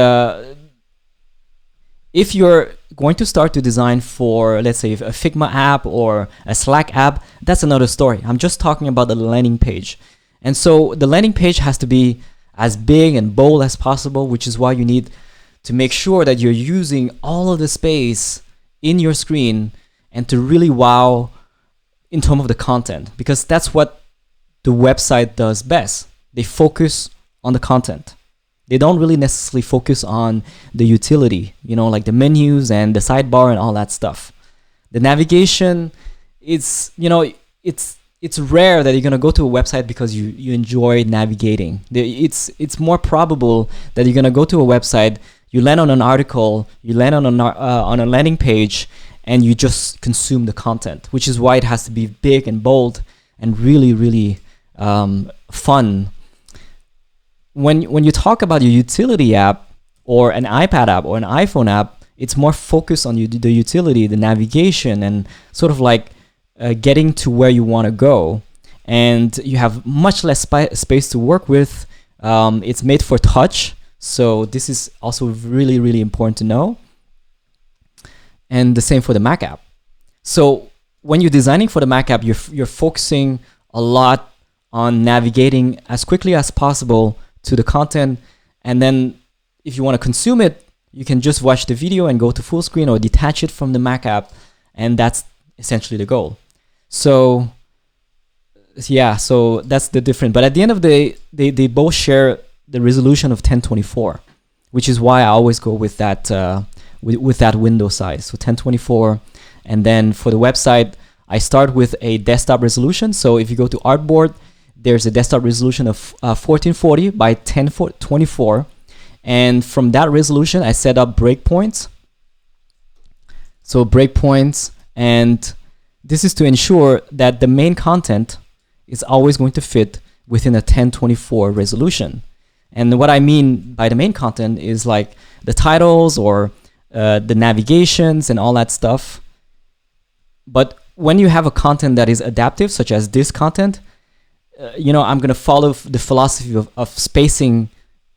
if you're going to start to design for, let's say, a Figma app or a Slack app, that's another story. I'm just talking about the landing page. And so the landing page has to be as big and bold as possible, which is why you need to make sure that you're using all of the space in your screen and to really wow in terms of the content, because that's what the website does best. They focus on the content. They don't really necessarily focus on the utility, like the menus and the sidebar and all that stuff. The navigation, it's rare that you're gonna go to a website because you enjoy navigating. It's more probable that you're gonna go to a website, you land on an article, you land on a landing page, and you just consume the content, which is why it has to be big and bold and really, really fun. When you talk about your utility app or an iPad app or an iPhone app, it's more focused on the utility, the navigation, and sort of like getting to where you want to go. And you have much less space to work with. It's made for touch, so this is also really, really important to know. And the same for the Mac app. So when you're designing for the Mac app, you're focusing a lot on navigating as quickly as possible to the content. And then if you want to consume it, you can just watch the video and go to full screen or detach it from the Mac app. And that's essentially the goal. So yeah, so that's the difference. But at the end of the day, they both share the resolution of 1024, which is why I always go with that with that window size. So 1024. And then for the website, I start with a desktop resolution. So if you go to Artboard, there's a desktop resolution of 1440 by 1024. And from that resolution, I set up breakpoints. So breakpoints, and this is to ensure that the main content is always going to fit within a 1024 resolution. And what I mean by the main content is like the titles or the navigations and all that stuff. But when you have a content that is adaptive, such as this content, I'm going to follow the philosophy of spacing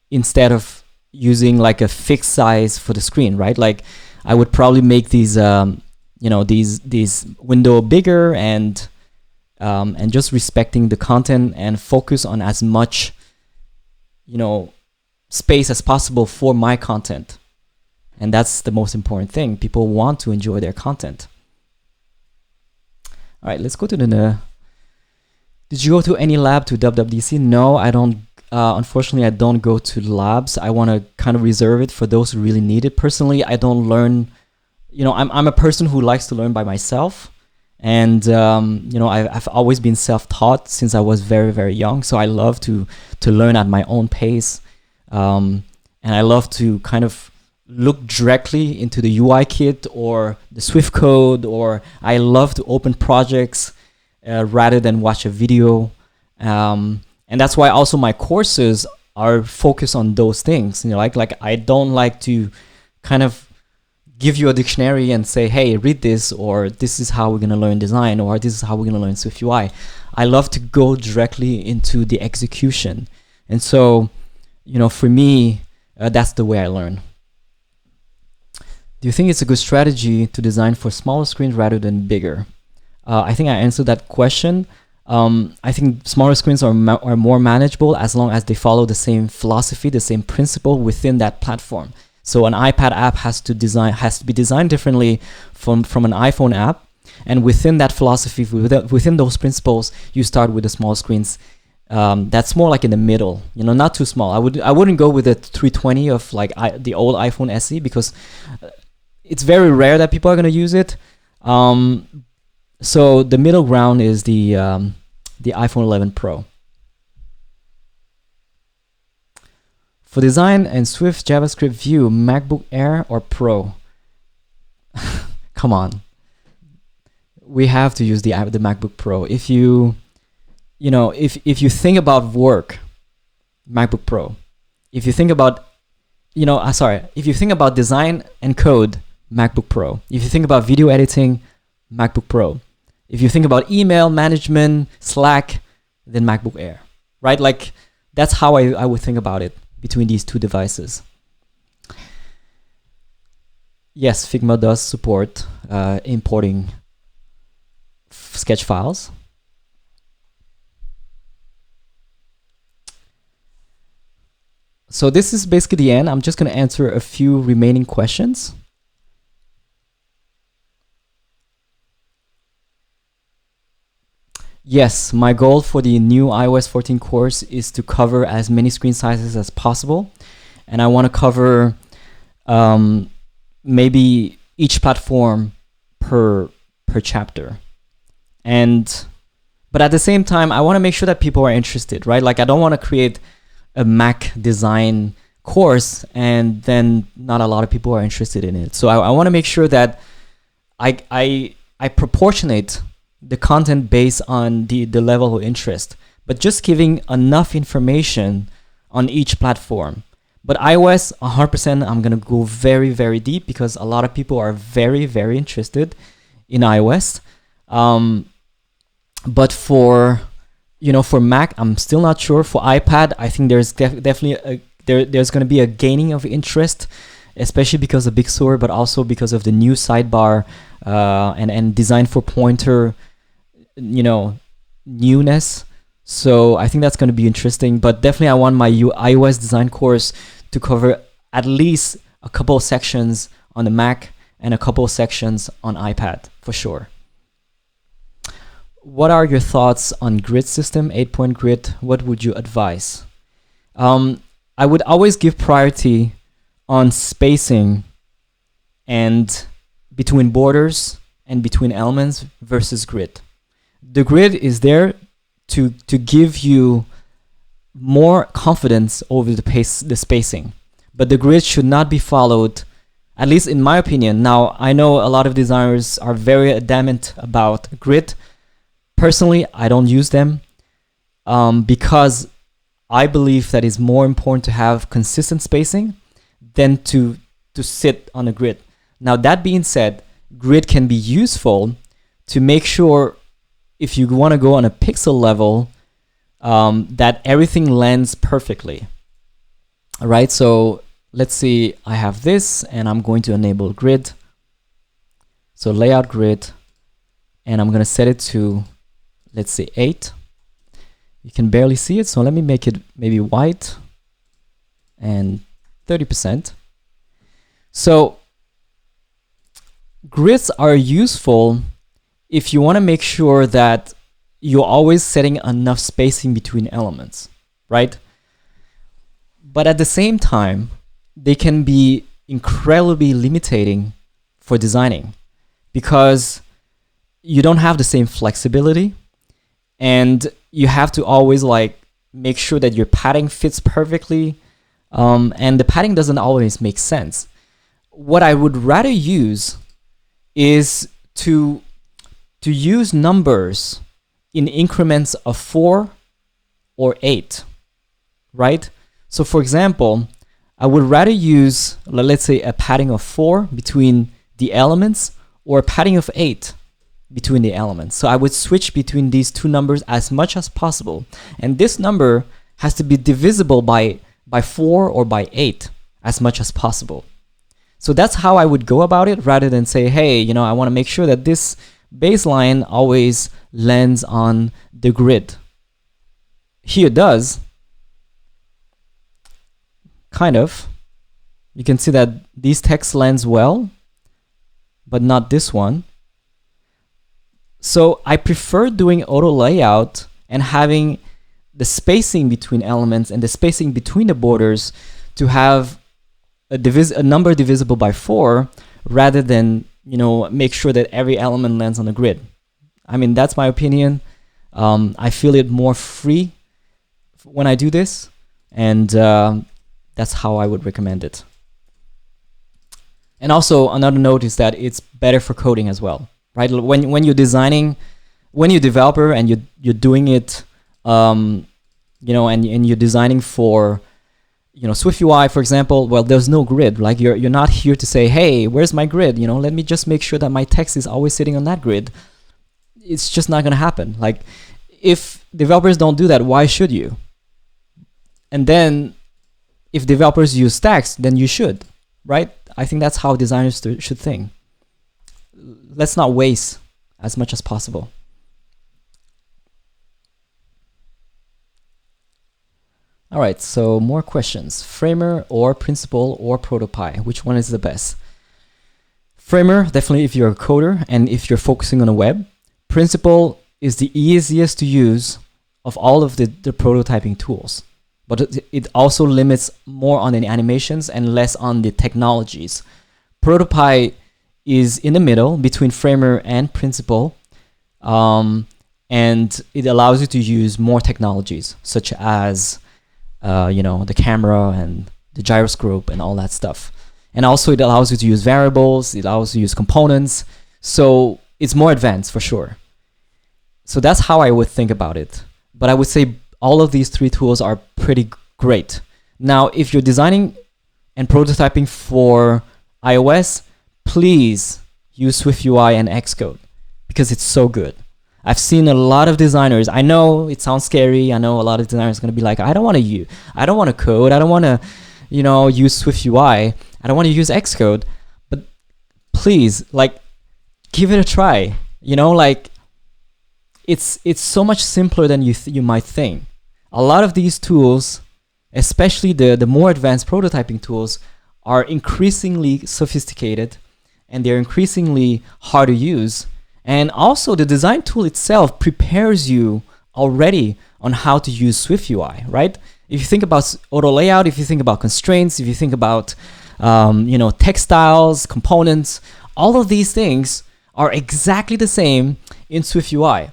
instead of using like a fixed size for the screen, right? Like I would probably make these, these window bigger and just respecting the content and focus on as much, space as possible for my content. And that's the most important thing. People want to enjoy their content. All right, let's go to the... Did you go to any lab to WWDC? No, I don't. Unfortunately, I don't go to labs. I want to kind of reserve it for those who really need it. Personally, I don't learn. You know, I'm a person who likes to learn by myself. And, you know, I've always been self-taught since I was very, very young. So I love to learn at my own pace. And I love to kind of look directly into the UI kit or the Swift code, or I love to open projects rather than watch a video. And that's why also my courses are focused on those things. You know, like I don't like to kind of give you a dictionary and say, hey, read this, or this is how we're going to learn design, or this is how we're going to learn SwiftUI. I love to go directly into the execution. And so, you know, for me, that's the way I learn. Do you think it's a good strategy to design for smaller screens rather than bigger? I think I answered that question. I think smaller screens are more manageable as long as they follow the same philosophy, the same principle within that platform. So an iPad app has to be designed differently from an iPhone app, and within that philosophy, within those principles, you start with the small screens. That's more like in the middle, you know, not too small. I wouldn't go with the 320 of like the old iPhone SE, because it's very rare that people are going to use it. So the middle ground is the iPhone 11 Pro. For design and Swift, JavaScript, Vue, MacBook Air or Pro? Come on. We have to use the MacBook Pro. If you think about work, MacBook Pro. If you think about, if you think about design and code, MacBook Pro. If you think about video editing, MacBook Pro. If you think about email management, Slack, then MacBook Air, right? Like that's how I would think about it between these two devices. Yes, Figma does support importing sketch files. So this is basically the end. I'm just going to answer a few remaining questions. Yes, my goal for the new iOS 14 course is to cover as many screen sizes as possible. And I want to cover maybe each platform per chapter. But at the same time, I want to make sure that people are interested, right? Like I don't want to create a Mac design course and then not a lot of people are interested in it. So I want to make sure that I proportionate the content based on the level of interest, but just giving enough information on each platform. But iOS, 100%, I'm going to go very, very deep because a lot of people are very, very interested in iOS. But for Mac, I'm still not sure. For iPad, I think there's definitely there's going to be a gaining of interest, especially because of Big Sur, but also because of the new sidebar and design for pointer, newness. So I think that's going to be interesting. But definitely, I want my iOS design course to cover at least a couple of sections on the Mac and a couple of sections on iPad for sure. What are your thoughts on grid system, 8-point grid? What would you advise? I would always give priority on spacing and between borders and between elements versus grid. The grid is there to give you more confidence over the spacing, but the grid should not be followed, at least in my opinion. Now, I know a lot of designers are very adamant about grid. Personally, I don't use them because I believe that it's more important to have consistent spacing than to sit on a grid. Now, that being said, grid can be useful to make sure if you want to go on a pixel level that everything lands perfectly. All right, so let's see, I have this and I'm going to enable grid. So layout grid, and I'm going to set it to, let's say 8. You can barely see it, so let me make it maybe white and 30%. So grids are useful if you want to make sure that you're always setting enough spacing between elements, right? But at the same time, they can be incredibly limiting for designing because you don't have the same flexibility, and you have to always like make sure that your padding fits perfectly, and the padding doesn't always make sense. What I would rather use is to use numbers in increments of 4 or 8, right? So for example, I would rather use, let's say, a padding of 4 between the elements or a padding of 8 between the elements. So I would switch between these two numbers as much as possible. And this number has to be divisible by 4 or by 8 as much as possible. So that's how I would go about it, rather than say, hey, you know, I want to make sure that this baseline always lands on the grid. Here it does. Kind of. You can see that these text lands well, but not this one. So I prefer doing auto layout and having the spacing between elements and the spacing between the borders to have a number divisible by 4, rather than, you know, make sure that every element lands on the grid. I mean, that's my opinion. I feel it more free when I do this, and that's how I would recommend it. And also another note is that it's better for coding as well, right? When you're designing, when you're a developer and you're doing it, you know, and you're designing for, you know, SwiftUI, for example, well, there's no grid. Like you're not here to say, hey, where's my grid? You know, let me just make sure that my text is always sitting on that grid. It's just not going to happen. Like, if developers don't do that, why should you? And then if developers use stacks, then you should, right? I think that's how designers should think. Let's not waste as much as possible. All right, so more questions. Framer or Principle or Prototype, which one is the best? Framer, definitely if you're a coder and if you're focusing on a web. Principle is the easiest to use of all of the prototyping tools, but it also limits more on the animations and less on the technologies. Prototype is in the middle between Framer and Principle, and it allows you to use more technologies, such as you know, the camera and the gyroscope and all that stuff. And also it allows you to use variables, it allows you to use components. So it's more advanced for sure. So that's how I would think about it. But I would say all of these three tools are pretty great. Now, if you're designing and prototyping for iOS, please use SwiftUI and Xcode because it's so good. I've seen a lot of designers. I know it sounds scary. I know a lot of designers are going to be like, I don't want to code. I don't want to, you know, use SwiftUI. I don't want to use Xcode. But please, like, give it a try. You know, like, it's so much simpler than you might think. A lot of these tools, especially the more advanced prototyping tools, are increasingly sophisticated and they're increasingly hard to use. And also the design tool itself prepares you already on how to use SwiftUI, right? If you think about auto layout, if you think about constraints, if you think about you know, text styles, components, all of these things are exactly the same in SwiftUI.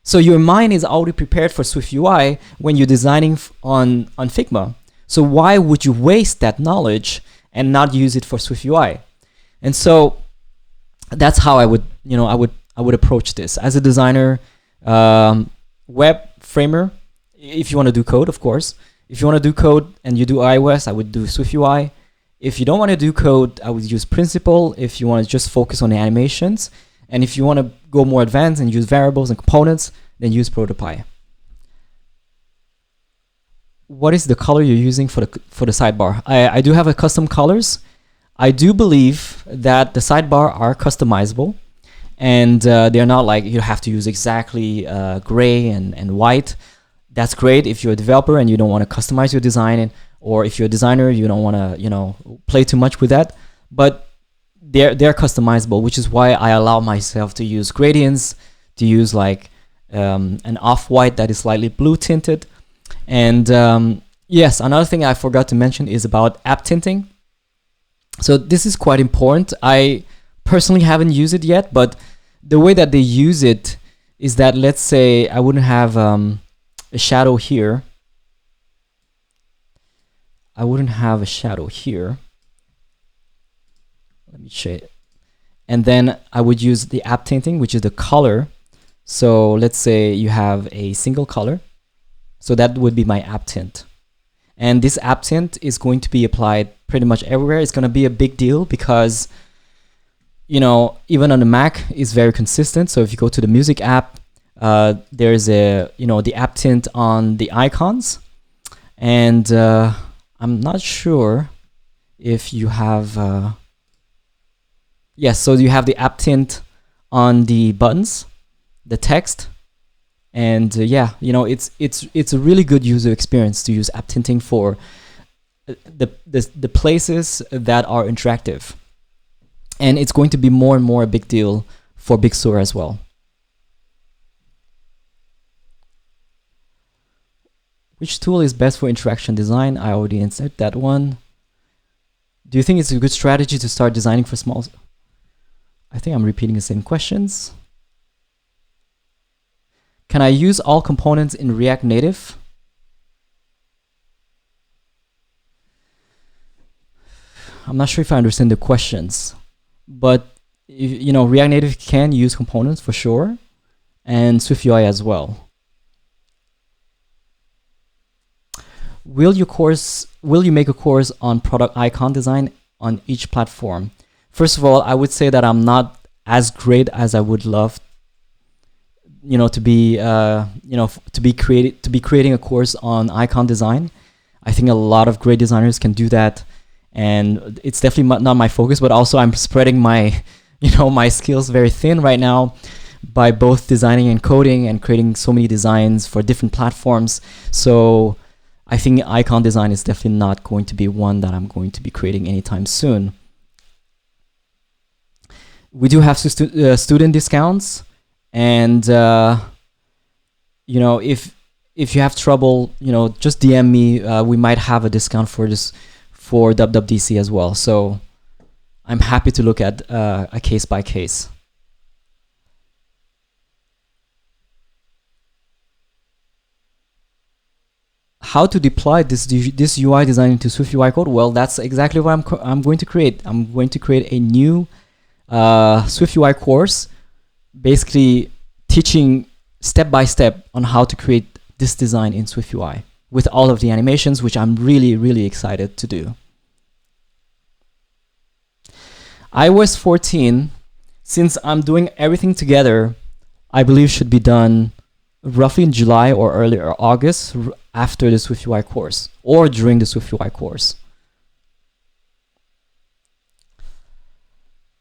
So your mind is already prepared for SwiftUI when you're designing on Figma. So why would you waste that knowledge and not use it for SwiftUI? And so that's how I would, you know, I would approach this as a designer. Web framer, if you want to do code, of course. If you want to do code and you do iOS, I would do SwiftUI. If you don't want to do code, I would use Principle. If you want to just focus on the animations, and if you want to go more advanced and use variables and components, then use Prototype. What is the color you're using for the sidebar? I do have a custom colors. I do believe that the sidebar are customizable, and they're not like you have to use exactly gray and white. That's great if you're a developer and you don't want to customize your design, or if you're a designer, you don't want to, you know, play too much with that. But they're customizable, which is why I allow myself to use gradients, to use like an off-white that is slightly blue tinted. And yes, another thing I forgot to mention is about app tinting. So this is quite important. I personally haven't used it yet, but the way that they use it is that, let's say I wouldn't have a shadow here. I wouldn't have a shadow here. Let me show it. And then I would use the app tinting, which is the color. So let's say you have a single color. So that would be my app tint. And this app tint is going to be applied pretty much everywhere. It's going to be a big deal because, you know, even on the Mac, it's very consistent. So if you go to the music app, there's a, you know, the app tint on the icons. And I'm not sure if you have, yes, so you have the app tint on the buttons, the text. And yeah, you know, it's a really good user experience to use app tinting for the places that are interactive. And it's going to be more and more a big deal for Big Sur as well. Which tool is best for interaction design? I already answered that one. Do you think it's a good strategy to start designing for small? I think I'm repeating the same questions. Can I use all components in React Native? I'm not sure if I understand the questions, but you know, React Native can use components for sure, and SwiftUI as well. Will you make a course on product icon design on each platform? First of all, I would say that I'm not as great as I would love, you know, to be creating a course on icon design. I think a lot of great designers can do that, and it's definitely not my focus. But also, I'm spreading my, you know, my skills very thin right now by both designing and coding and creating so many designs for different platforms. So I think icon design is definitely not going to be one that I'm going to be creating anytime soon. We do have student discounts, and you know, if you have trouble, you know, just DM me. We might have a discount for this for WWDC as well. So I'm happy to look at a case by case. How to deploy this UI design into SwiftUI code? Well, that's exactly what I'm going to create. I'm going to create a new SwiftUI course, basically teaching step by step on how to create this design in SwiftUI with all of the animations, which I'm really, really excited to do. iOS 14, since I'm doing everything together, I believe should be done roughly in July or early August, after the SwiftUI course or during the SwiftUI course.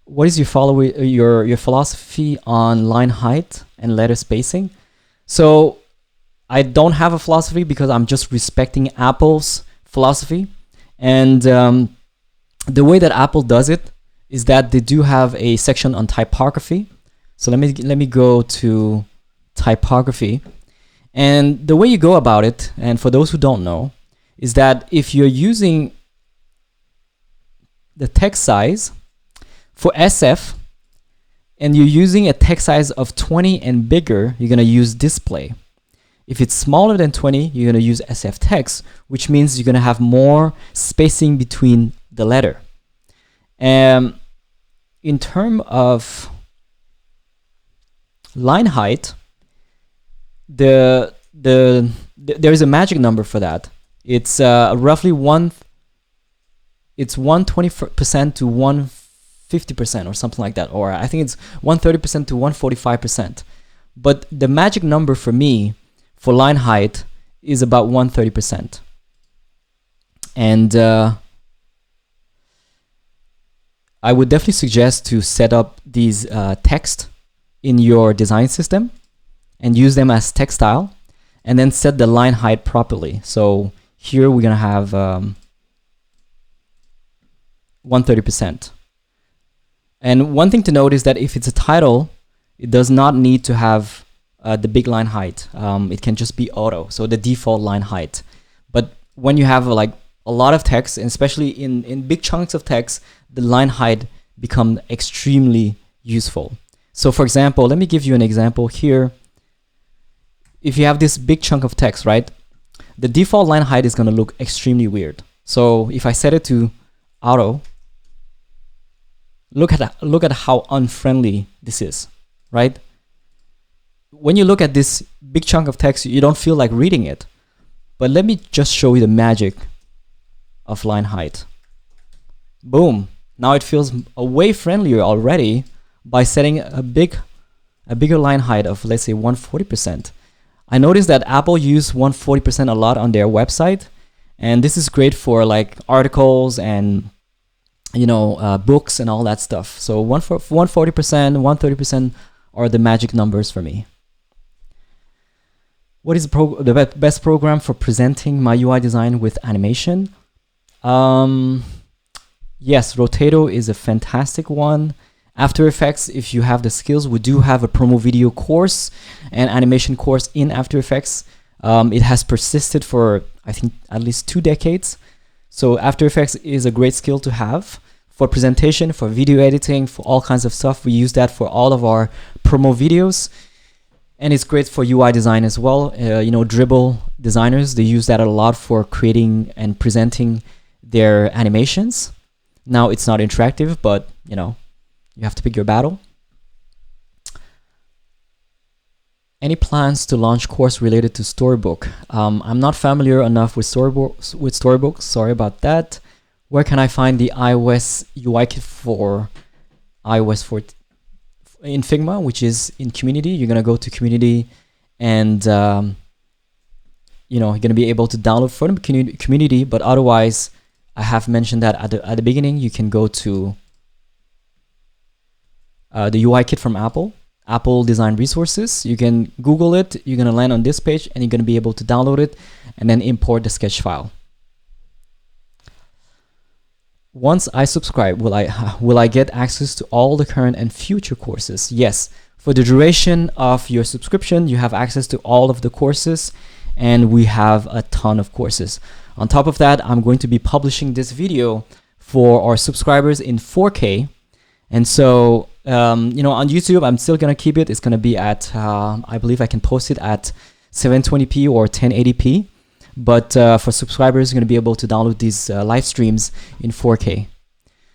What is your philosophy on line height and letter spacing? So I don't have a philosophy because I'm just respecting Apple's philosophy. And the way that Apple does it is that they do have a section on typography. So let me go to typography. And the way you go about it, and for those who don't know, is that if you're using the text size for SF and you're using a text size of 20 and bigger, you're going to use display. If it's smaller than 20, you're going to use SF text, which means you're going to have more spacing between the letter. In terms of line height, there is a magic number for that. It's roughly 120% to 150% or something like that, or I think it's 130% to 145%. But the magic number for me for line height is about 130%. And I would definitely suggest to set up these text in your design system and use them as text style, and then set the line height properly. So here we're gonna have 130%. And one thing to note is that if it's a title, it does not need to have the big line height. It can just be auto, so the default line height. But when you have like a lot of text, and especially in big chunks of text, the line height become extremely useful. So for example, let me give you an example here. If you have this big chunk of text, right, the default line height is going to look extremely weird. So if I set it to auto, look at how unfriendly this is, right? When you look at this big chunk of text, you don't feel like reading it. But let me just show you the magic of line height. Boom. Now it feels way friendlier already by setting a bigger line height of, let's say, 140%. I noticed that Apple use 140% a lot on their website, and this is great for like articles and books and all that stuff. So 140%, 130% are the magic numbers for me. What is the best program for presenting my UI design with animation? Yes, Rotato is a fantastic one. After Effects, if you have the skills, we do have a promo video course and animation course in After Effects. It has persisted for, I think, at least 2 decades. So After Effects is a great skill to have for presentation, for video editing, for all kinds of stuff. We use that for all of our promo videos. And it's great for UI design as well. Dribble designers, they use that a lot for creating and presenting their animations. Now it's not interactive, but you have to pick your battle. Any plans to launch course related to Storybook? I'm not familiar enough with Storybook. Sorry about that. Where can I find the iOS UI Kit for iOS 14? In Figma, which is in community. You're gonna go to community, and you're gonna be able to download from community. But otherwise, I have mentioned that at the beginning, you can go to the UI Kit from Apple Design Resources. You can Google it. You're gonna land on this page, and you're gonna be able to download it and then import the sketch file. Once I subscribe, will I get access to all the current and future courses? Yes. For the duration of your subscription, you have access to all of the courses, and we have a ton of courses. On top of that, I'm going to be publishing this video for our subscribers in 4K. And so, on YouTube, I'm still going to keep it. It's going to be at, I believe I can post it at 720p or 1080p. But for subscribers, you're going to be able to download these live streams in 4K.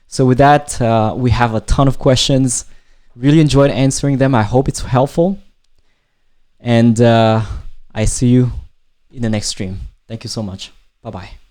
So with that, we have a ton of questions. Really enjoyed answering them. I hope it's helpful. And I see you in the next stream. Thank you so much. Bye-bye.